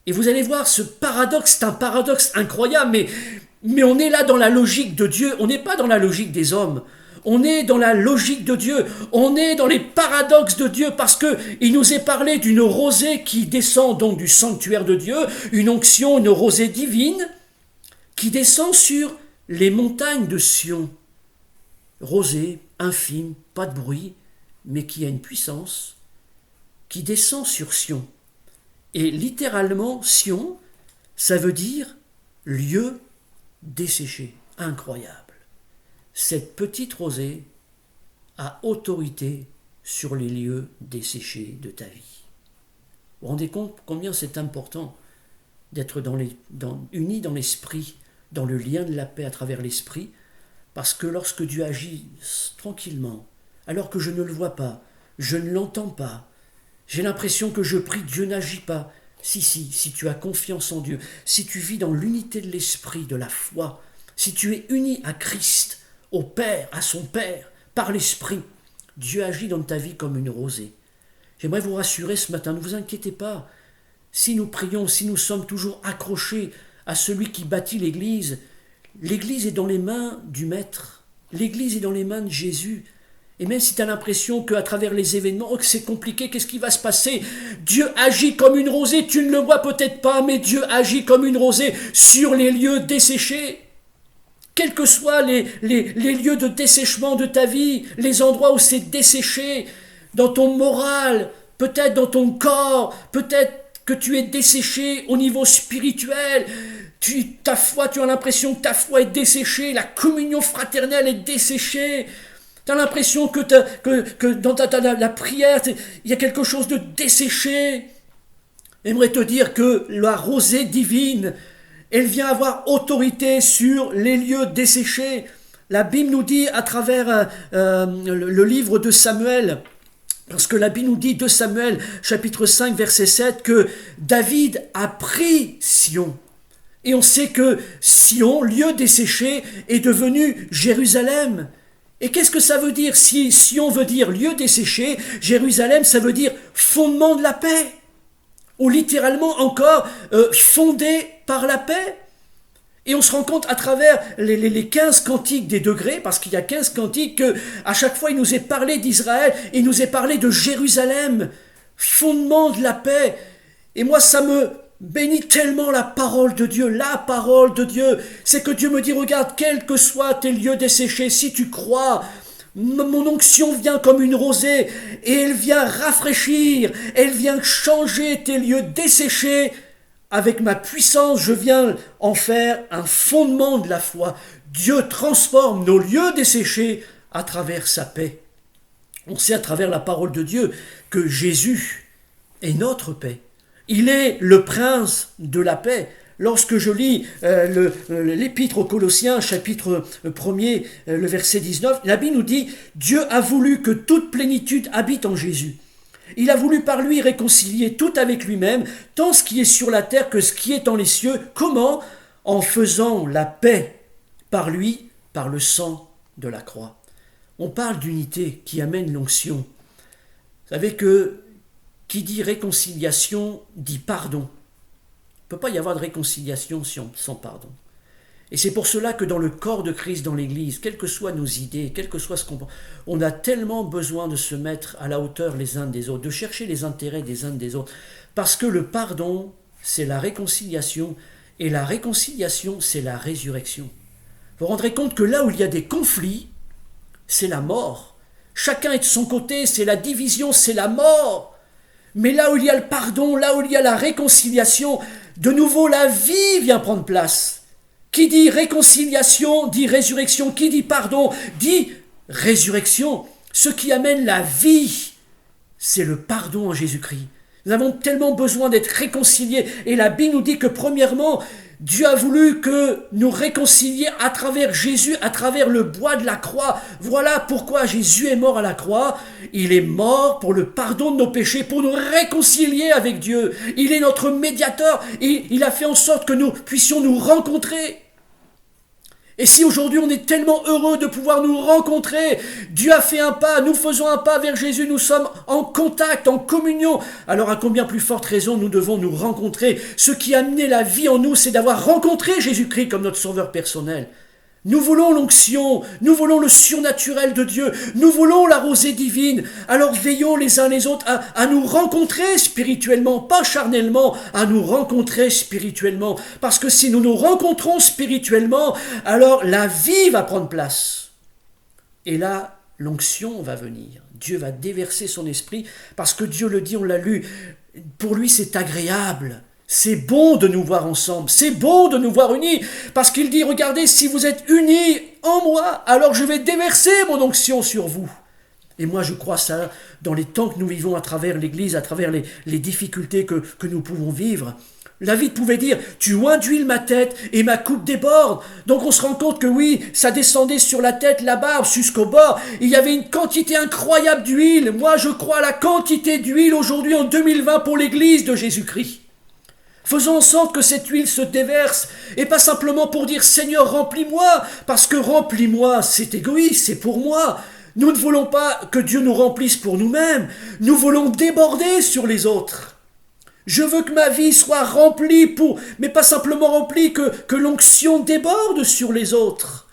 Et vous allez voir, ce paradoxe, c'est un paradoxe incroyable, mais on est là dans la logique de Dieu, on n'est pas dans la logique des hommes. On est dans la logique de Dieu, on est dans les paradoxes de Dieu parce qu'il nous est parlé d'une rosée qui descend donc du sanctuaire de Dieu, une onction, une rosée divine qui descend sur les montagnes de Sion. Rosée, infime, pas de bruit, mais qui a une puissance, qui descend sur Sion. Et littéralement, Sion, ça veut dire lieu desséché, incroyable. Cette petite rosée a autorité sur les lieux desséchés de ta vie. Vous vous rendez compte combien c'est important d'être unis dans l'esprit, dans le lien de la paix à travers l'esprit, parce que lorsque Dieu agit tranquillement, alors que je ne le vois pas, je ne l'entends pas, j'ai l'impression que je prie, Dieu n'agit pas. Si tu as confiance en Dieu, si tu vis dans l'unité de l'esprit, de la foi, si tu es uni à Christ, au Père, à son Père, par l'Esprit, Dieu agit dans ta vie comme une rosée. J'aimerais vous rassurer ce matin, ne vous inquiétez pas. Si nous prions, si nous sommes toujours accrochés à celui qui bâtit l'Église, l'Église est dans les mains du Maître. L'Église est dans les mains de Jésus. Et même si tu as l'impression qu'à travers les événements, que c'est compliqué, qu'est-ce qui va se passer? Dieu agit comme une rosée, tu ne le vois peut-être pas, mais Dieu agit comme une rosée sur les lieux desséchés. Quels que soient les lieux de dessèchement de ta vie, les endroits où c'est desséché, dans ton moral, peut-être dans ton corps, peut-être que tu es desséché au niveau spirituel, ta foi, tu as l'impression que ta foi est desséchée, la communion fraternelle est desséchée, tu as l'impression que dans la prière, il y a quelque chose de desséché. J'aimerais te dire que la rosée divine, elle vient avoir autorité sur les lieux desséchés. La Bible nous dit à travers le livre de Samuel, parce que la Bible nous dit, 2 Samuel, chapitre 5, verset 7, que David a pris Sion. Et on sait que Sion, lieu desséché, est devenu Jérusalem. Et qu'est-ce que ça veut dire? Si Sion veut dire lieu desséché, Jérusalem, ça veut dire fondement de la paix. Ou littéralement encore fondé par la paix. Et on se rend compte à travers les 15 cantiques des degrés, parce qu'il y a 15 cantiques, qu'à chaque fois il nous est parlé d'Israël, il nous est parlé de Jérusalem, fondement de la paix. Et moi ça me bénit tellement la parole de Dieu, c'est que Dieu me dit, regarde, quels que soient tes lieux desséchés, si tu crois, mon onction vient comme une rosée, et elle vient rafraîchir, elle vient changer tes lieux desséchés. Avec ma puissance, je viens en faire un fondement de la foi. Dieu transforme nos lieux desséchés à travers sa paix. On sait à travers la parole de Dieu que Jésus est notre paix. Il est le prince de la paix. Lorsque je lis l'épître aux Colossiens, chapitre 1er, le verset 19, la Bible nous dit « Dieu a voulu que toute plénitude habite en Jésus. Il a voulu par lui réconcilier tout avec lui-même, tant ce qui est sur la terre que ce qui est dans les cieux. Comment? En faisant la paix par lui, par le sang de la croix. » On parle d'unité qui amène l'onction. Vous savez que qui dit réconciliation dit pardon. Il ne peut pas y avoir de réconciliation sans pardon. Et c'est pour cela que dans le corps de Christ, dans l'Église, quelles que soient nos idées, quel que soit ce on a tellement besoin de se mettre à la hauteur les uns des autres, de chercher les intérêts des uns des autres, parce que le pardon, c'est la réconciliation, et la réconciliation, c'est la résurrection. Vous vous rendrez compte que là où il y a des conflits, c'est la mort. Chacun est de son côté, c'est la division, c'est la mort. Mais là où il y a le pardon, là où il y a la réconciliation, de nouveau la vie vient prendre place. Qui dit réconciliation, dit résurrection. Qui dit pardon, dit résurrection. Ce qui amène la vie, c'est le pardon en Jésus-Christ. Nous avons tellement besoin d'être réconciliés. Et la Bible nous dit que premièrement, Dieu a voulu que nous réconcilier à travers Jésus, à travers le bois de la croix. Voilà pourquoi Jésus est mort à la croix. Il est mort pour le pardon de nos péchés, pour nous réconcilier avec Dieu. Il est notre médiateur. Il a fait en sorte que nous puissions nous rencontrer. Et si aujourd'hui on est tellement heureux de pouvoir nous rencontrer, Dieu a fait un pas, nous faisons un pas vers Jésus, nous sommes en contact, en communion, alors à combien plus forte raison nous devons nous rencontrer. Ce qui a amené la vie en nous, c'est d'avoir rencontré Jésus-Christ comme notre sauveur personnel. Nous voulons l'onction, nous voulons le surnaturel de Dieu, nous voulons la rosée divine. Alors veillons les uns les autres à nous rencontrer spirituellement, pas charnellement, à nous rencontrer spirituellement. Parce que si nous nous rencontrons spirituellement, alors la vie va prendre place. Et là, l'onction va venir. Dieu va déverser son esprit, parce que Dieu le dit, on l'a lu, pour lui c'est agréable. C'est bon de nous voir ensemble, c'est bon de nous voir unis, parce qu'il dit, regardez, si vous êtes unis en moi, alors je vais déverser mon onction sur vous. Et moi je crois ça dans les temps que nous vivons à travers l'Église, à travers les difficultés que nous pouvons vivre. David pouvait dire, tu oins d'huile ma tête et ma coupe déborde. Donc on se rend compte que oui, ça descendait sur la tête, la barbe, jusqu'au bord. Il y avait une quantité incroyable d'huile. Moi je crois à la quantité d'huile aujourd'hui en 2020 pour l'Église de Jésus-Christ. Faisons en sorte que cette huile se déverse, et pas simplement pour dire « Seigneur, remplis-moi », parce que « remplis-moi », c'est égoïste, c'est pour moi. Nous ne voulons pas que Dieu nous remplisse pour nous-mêmes, nous voulons déborder sur les autres. Je veux que ma vie soit remplie mais pas simplement remplie, que l'onction déborde sur les autres.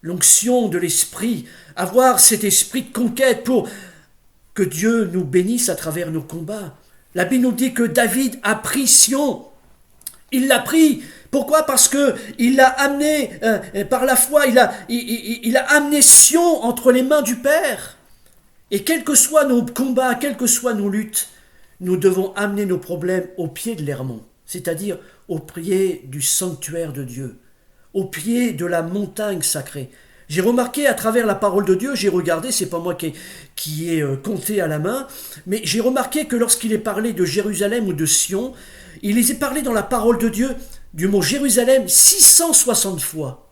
L'onction de l'esprit, avoir cet esprit de conquête pour que Dieu nous bénisse à travers nos combats. La Bible nous dit que David a pris Sion. Il l'a pris Pourquoi? Parce que il l'a amené, par la foi, il a amené Sion entre les mains du Père. Et quels que soient nos combats, quelles que soient nos luttes, nous devons amener nos problèmes au pied de l'Hermon, c'est-à-dire au pied du sanctuaire de Dieu, au pied de la montagne sacrée. J'ai remarqué à travers la parole de Dieu, j'ai regardé, c'est pas moi qui ai compté à la main, mais j'ai remarqué que lorsqu'il est parlé de Jérusalem ou de Sion, il est parlé dans la parole de Dieu du mot Jérusalem 660 fois.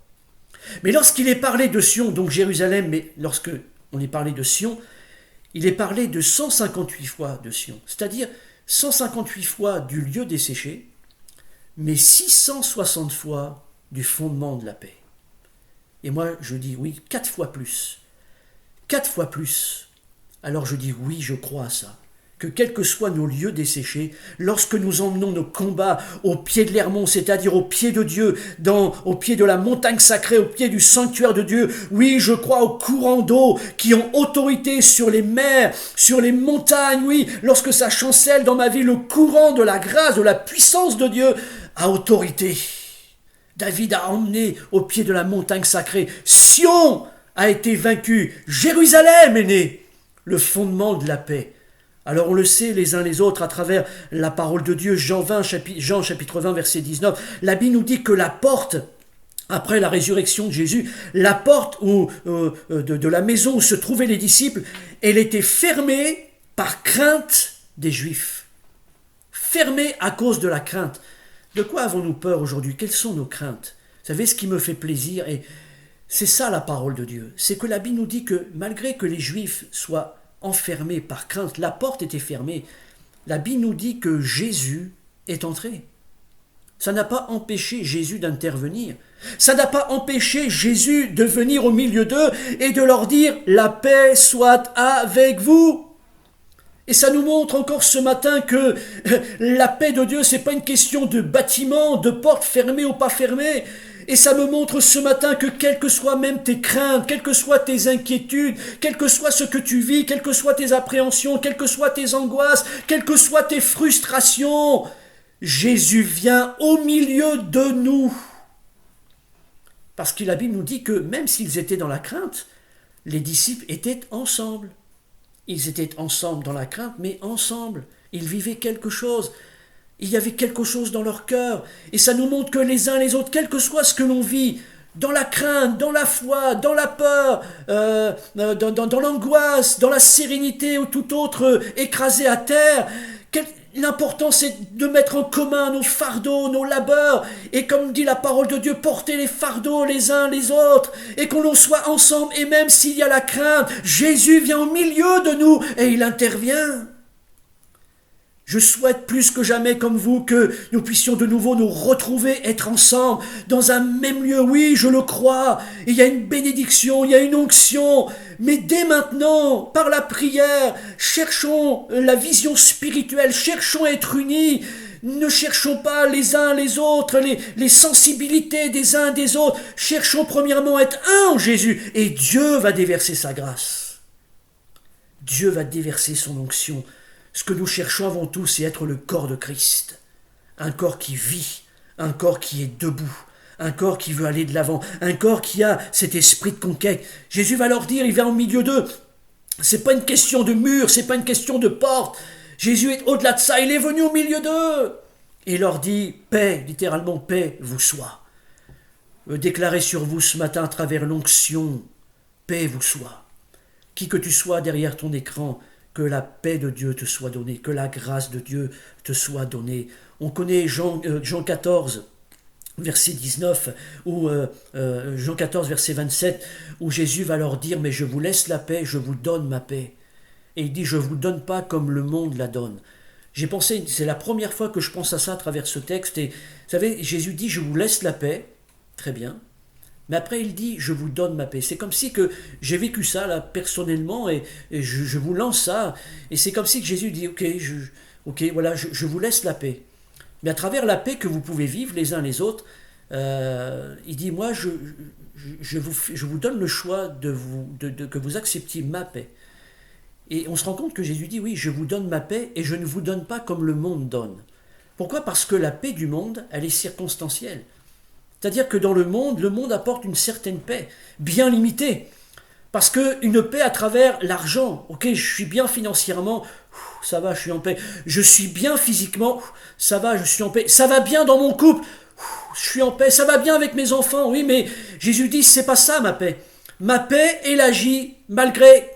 Mais lorsqu'il est parlé de Sion, donc Jérusalem, mais lorsque on est parlé de Sion, il est parlé de 158 fois de Sion, c'est-à-dire 158 fois du lieu desséché, mais 660 fois du fondement de la paix. Et moi, je dis oui, 4 fois plus. 4 fois plus. Alors je dis oui, je crois à ça. Que quels que soient nos lieux desséchés, lorsque nous emmenons nos combats au pied de l'Hermon, c'est-à-dire au pied de Dieu, au pied de la montagne sacrée, au pied du sanctuaire de Dieu, oui, je crois aux courants d'eau qui ont autorité sur les mers, sur les montagnes, oui, lorsque ça chancelle dans ma vie, le courant de la grâce, de la puissance de Dieu a autorité. David a emmené au pied de la montagne sacrée. Sion a été vaincu. Jérusalem est né. Le fondement de la paix. Alors on le sait les uns les autres à travers la parole de Dieu. Jean chapitre 20 verset 19. La Bible nous dit que la porte, après la résurrection de Jésus, la porte de la maison où se trouvaient les disciples, elle était fermée par crainte des Juifs. Fermée à cause de la crainte. De quoi avons-nous peur aujourd'hui? Quelles sont nos craintes? Vous savez ce qui me fait plaisir, et c'est ça la parole de Dieu, c'est que la Bible nous dit que malgré que les Juifs soient enfermés par crainte, la porte était fermée, la Bible nous dit que Jésus est entré. Ça n'a pas empêché Jésus d'intervenir. Ça n'a pas empêché Jésus de venir au milieu d'eux et de leur dire « La paix soit avec vous ». Et ça nous montre encore ce matin que la paix de Dieu, c'est pas une question de bâtiment, de portes fermées ou pas fermées. Et ça me montre ce matin que quelles que soient même tes craintes, quelles que soient tes inquiétudes, quel que soit ce que tu vis, quelles que soient tes appréhensions, quelles que soient tes angoisses, quelles que soient tes frustrations, Jésus vient au milieu de nous. Parce que la Bible nous dit que même s'ils étaient dans la crainte, les disciples étaient ensemble. Ils étaient ensemble dans la crainte, mais ensemble. Ils vivaient quelque chose. Il y avait quelque chose dans leur cœur. Et ça nous montre que les uns les autres, quel que soit ce que l'on vit, dans la crainte, dans la foi, dans la peur, dans l'angoisse, dans la sérénité ou tout autre écrasé à terre, l'important c'est de mettre en commun nos fardeaux, nos labeurs, et comme dit la parole de Dieu, porter les fardeaux les uns les autres, et qu'on l'on soit ensemble, et même s'il y a la crainte, Jésus vient au milieu de nous, et il intervient. Je souhaite plus que jamais, comme vous, que nous puissions de nouveau nous retrouver, être ensemble, dans un même lieu. Oui, je le crois, il y a une bénédiction, il y a une onction. Mais dès maintenant, par la prière, cherchons la vision spirituelle, cherchons à être unis. Ne cherchons pas les uns les autres, les sensibilités des uns des autres. Cherchons premièrement à être un en Jésus, et Dieu va déverser sa grâce. Dieu va déverser son onction. Ce que nous cherchons avant tout, c'est être le corps de Christ. Un corps qui vit, un corps qui est debout, un corps qui veut aller de l'avant, un corps qui a cet esprit de conquête. Jésus va leur dire, il vient au milieu d'eux. C'est pas une question de mur, c'est pas une question de porte. Jésus est au-delà de ça, il est venu au milieu d'eux. Et il leur dit, paix, littéralement paix vous soit. Déclarez sur vous ce matin à travers l'onction, paix vous soit. Qui que tu sois derrière ton écran, que la paix de Dieu te soit donnée, que la grâce de Dieu te soit donnée. On connaît Jean 14, verset 19, ou Jean 14, verset 27, où Jésus va leur dire « Mais je vous laisse la paix, je vous donne ma paix. » Et il dit « Je ne vous donne pas comme le monde la donne. » J'ai pensé, c'est la première fois que je pense à ça à travers ce texte, et vous savez, Jésus dit « Je vous laisse la paix », très bien. Mais après, il dit, je vous donne ma paix. C'est comme si que j'ai vécu ça, là, personnellement, et je vous lance ça. Et c'est comme si que Jésus dit, voilà, je vous laisse la paix. Mais à travers la paix que vous pouvez vivre les uns les autres, il dit, moi, je vous donne le choix que vous acceptiez ma paix. Et on se rend compte que Jésus dit, oui, je vous donne ma paix, et je ne vous donne pas comme le monde donne. Pourquoi ? Parce que la paix du monde, elle est circonstancielle. C'est-à-dire que dans le monde apporte une certaine paix, bien limitée. Parce qu'une paix à travers l'argent, ok, je suis bien financièrement, ça va, je suis en paix. Je suis bien physiquement, ça va, je suis en paix. Ça va bien dans mon couple, je suis en paix. Ça va bien avec mes enfants, oui, mais Jésus dit, c'est pas ça ma paix. Ma paix, elle agit malgré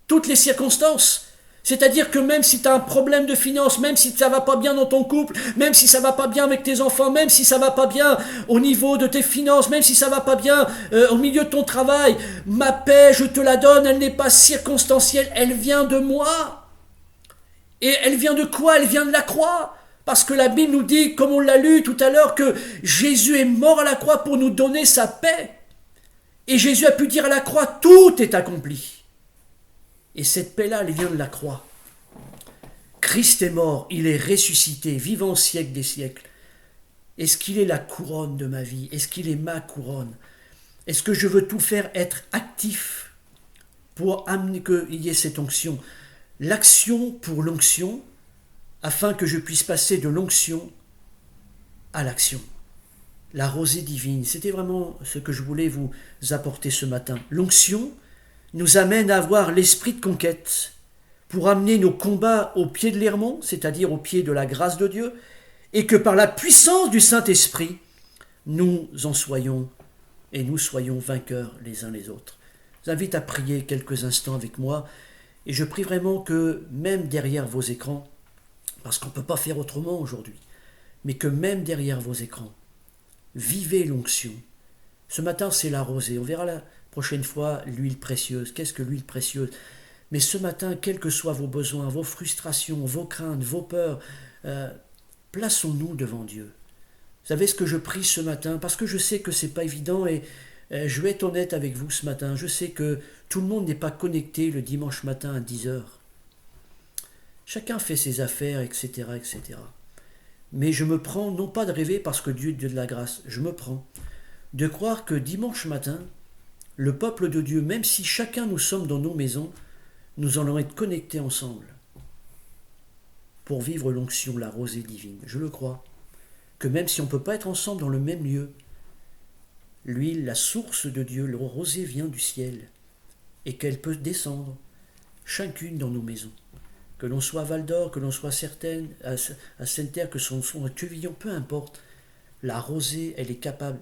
toutes les circonstances. C'est-à-dire que même si tu as un problème de finance, même si ça va pas bien dans ton couple, même si ça va pas bien avec tes enfants, même si ça va pas bien au niveau de tes finances, même si ça va pas bien au milieu de ton travail, ma paix, je te la donne, elle n'est pas circonstancielle, elle vient de moi. Et elle vient de quoi ? Elle vient de la croix. Parce que la Bible nous dit, comme on l'a lu tout à l'heure, que Jésus est mort à la croix pour nous donner sa paix. Et Jésus a pu dire à la croix, tout est accompli. Et cette paix-là, elle vient de la croix. Christ est mort, il est ressuscité, vivant au siècle des siècles. Est-ce qu'il est la couronne de ma vie ? Est-ce qu'il est ma couronne ? Est-ce que je veux tout faire être actif pour amener qu'il y ait cette onction ? L'action pour l'onction, afin que je puisse passer de l'onction à l'action. La rosée divine, c'était vraiment ce que je voulais vous apporter ce matin. L'onction nous amène à avoir l'esprit de conquête pour amener nos combats au pied de l'Hermon, c'est-à-dire au pied de la grâce de Dieu, et que par la puissance du Saint-Esprit, nous en soyons et nous soyons vainqueurs les uns les autres. Je vous invite à prier quelques instants avec moi, et je prie vraiment que même derrière vos écrans, parce qu'on ne peut pas faire autrement aujourd'hui, mais que même derrière vos écrans, vivez l'onction. Ce matin, c'est la rosée. On verra la prochaine fois l'huile précieuse. Qu'est-ce que l'huile précieuse ? Mais ce matin, quels que soient vos besoins, vos frustrations, vos craintes, vos peurs, plaçons-nous devant Dieu. Vous savez ce que je prie ce matin ? Parce que je sais que ce n'est pas évident et je vais être honnête avec vous ce matin. Je sais que tout le monde n'est pas connecté le dimanche matin à 10h. Chacun fait ses affaires, etc., etc. Mais je me prends, non pas de rêver parce que Dieu est Dieu de la grâce, je me prends de croire que dimanche matin, le peuple de Dieu, même si chacun nous sommes dans nos maisons, nous allons être connectés ensemble pour vivre l'onction, la rosée divine. Je le crois. Que même si on ne peut pas être ensemble dans le même lieu, l'huile, la source de Dieu, le rosée vient du ciel et qu'elle peut descendre chacune dans nos maisons. Que l'on soit à Val d'Or, que l'on soit à Sainte-Terre, que l'on soit à Quevillon, peu importe. La rosée, elle est capable.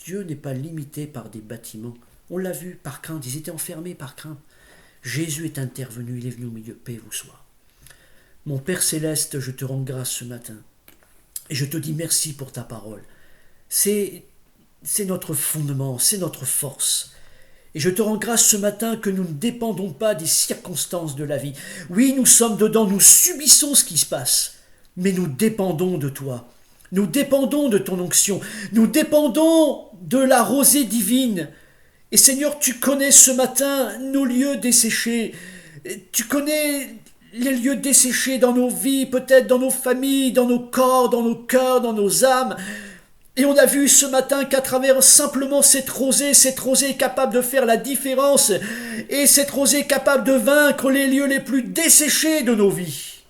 Dieu n'est pas limité par des bâtiments. On l'a vu par crainte, ils étaient enfermés par crainte. Jésus est intervenu, il est venu au milieu, paix vous soit. Mon Père Céleste, je te rends grâce ce matin. Et je te dis merci pour ta parole. C'est notre fondement, c'est notre force. Et je te rends grâce ce matin que nous ne dépendons pas des circonstances de la vie. Oui, nous sommes dedans, nous subissons ce qui se passe, mais nous dépendons de toi. Nous dépendons de ton onction. Nous dépendons de la rosée divine. Et Seigneur, tu connais ce matin nos lieux desséchés. Tu connais les lieux desséchés dans nos vies, peut-être dans nos familles, dans nos corps, dans nos cœurs, dans nos âmes. Et on a vu ce matin qu'à travers simplement cette rosée est capable de faire la différence. Et cette rosée est capable de vaincre les lieux les plus desséchés de nos vies.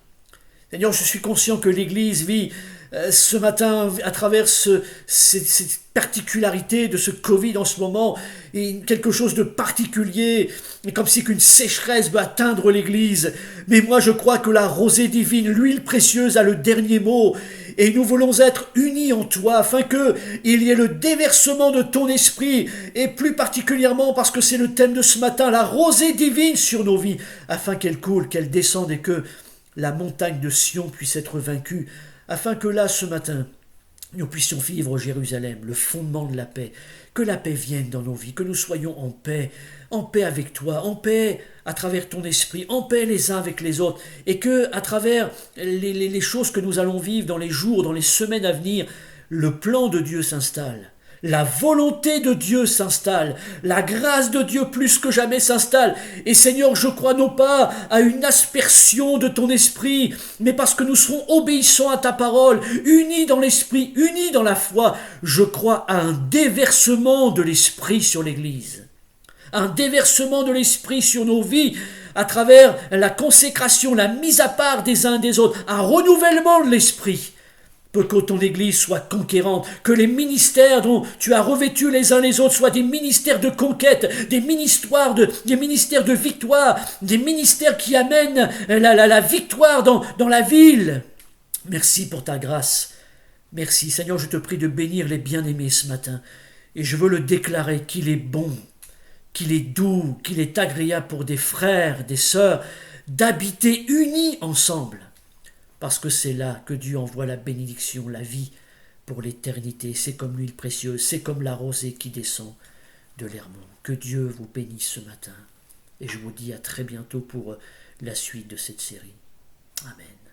Seigneur, je suis conscient que l'Église vit ce matin, à travers cette particularité de ce Covid en ce moment, et quelque chose de particulier, comme si qu'une sécheresse veut atteindre l'Église. Mais moi je crois que la rosée divine, l'huile précieuse a le dernier mot, et nous voulons être unis en toi, afin qu'il y ait le déversement de ton esprit, et plus particulièrement parce que c'est le thème de ce matin, la rosée divine sur nos vies, afin qu'elle coule, qu'elle descende, et que la montagne de Sion puisse être vaincue, afin que là, ce matin, nous puissions vivre Jérusalem, le fondement de la paix, que la paix vienne dans nos vies, que nous soyons en paix avec toi, en paix à travers ton esprit, en paix les uns avec les autres, et que à travers les choses que nous allons vivre dans les jours, dans les semaines à venir, le plan de Dieu s'installe. La volonté de Dieu s'installe, la grâce de Dieu plus que jamais s'installe. Et Seigneur, je crois non pas à une aspersion de ton esprit, mais parce que nous serons obéissants à ta parole, unis dans l'esprit, unis dans la foi. Je crois à un déversement de l'esprit sur l'Église, un déversement de l'esprit sur nos vies, à travers la consécration, la mise à part des uns des autres, un renouvellement de l'esprit. que ton Église soit conquérante, que les ministères dont tu as revêtu les uns les autres soient des ministères de conquête, des ministères de victoire, des ministères qui amènent la victoire dans la ville. Merci pour ta grâce. Merci Seigneur, je te prie de bénir les bien-aimés ce matin. Et je veux le déclarer qu'il est bon, qu'il est doux, qu'il est agréable pour des frères, des sœurs, d'habiter unis ensemble. Parce que c'est là que Dieu envoie la bénédiction, la vie pour l'éternité. C'est comme l'huile précieuse, c'est comme la rosée qui descend de l'Hermon. Que Dieu vous bénisse ce matin. Et je vous dis à très bientôt pour la suite de cette série. Amen.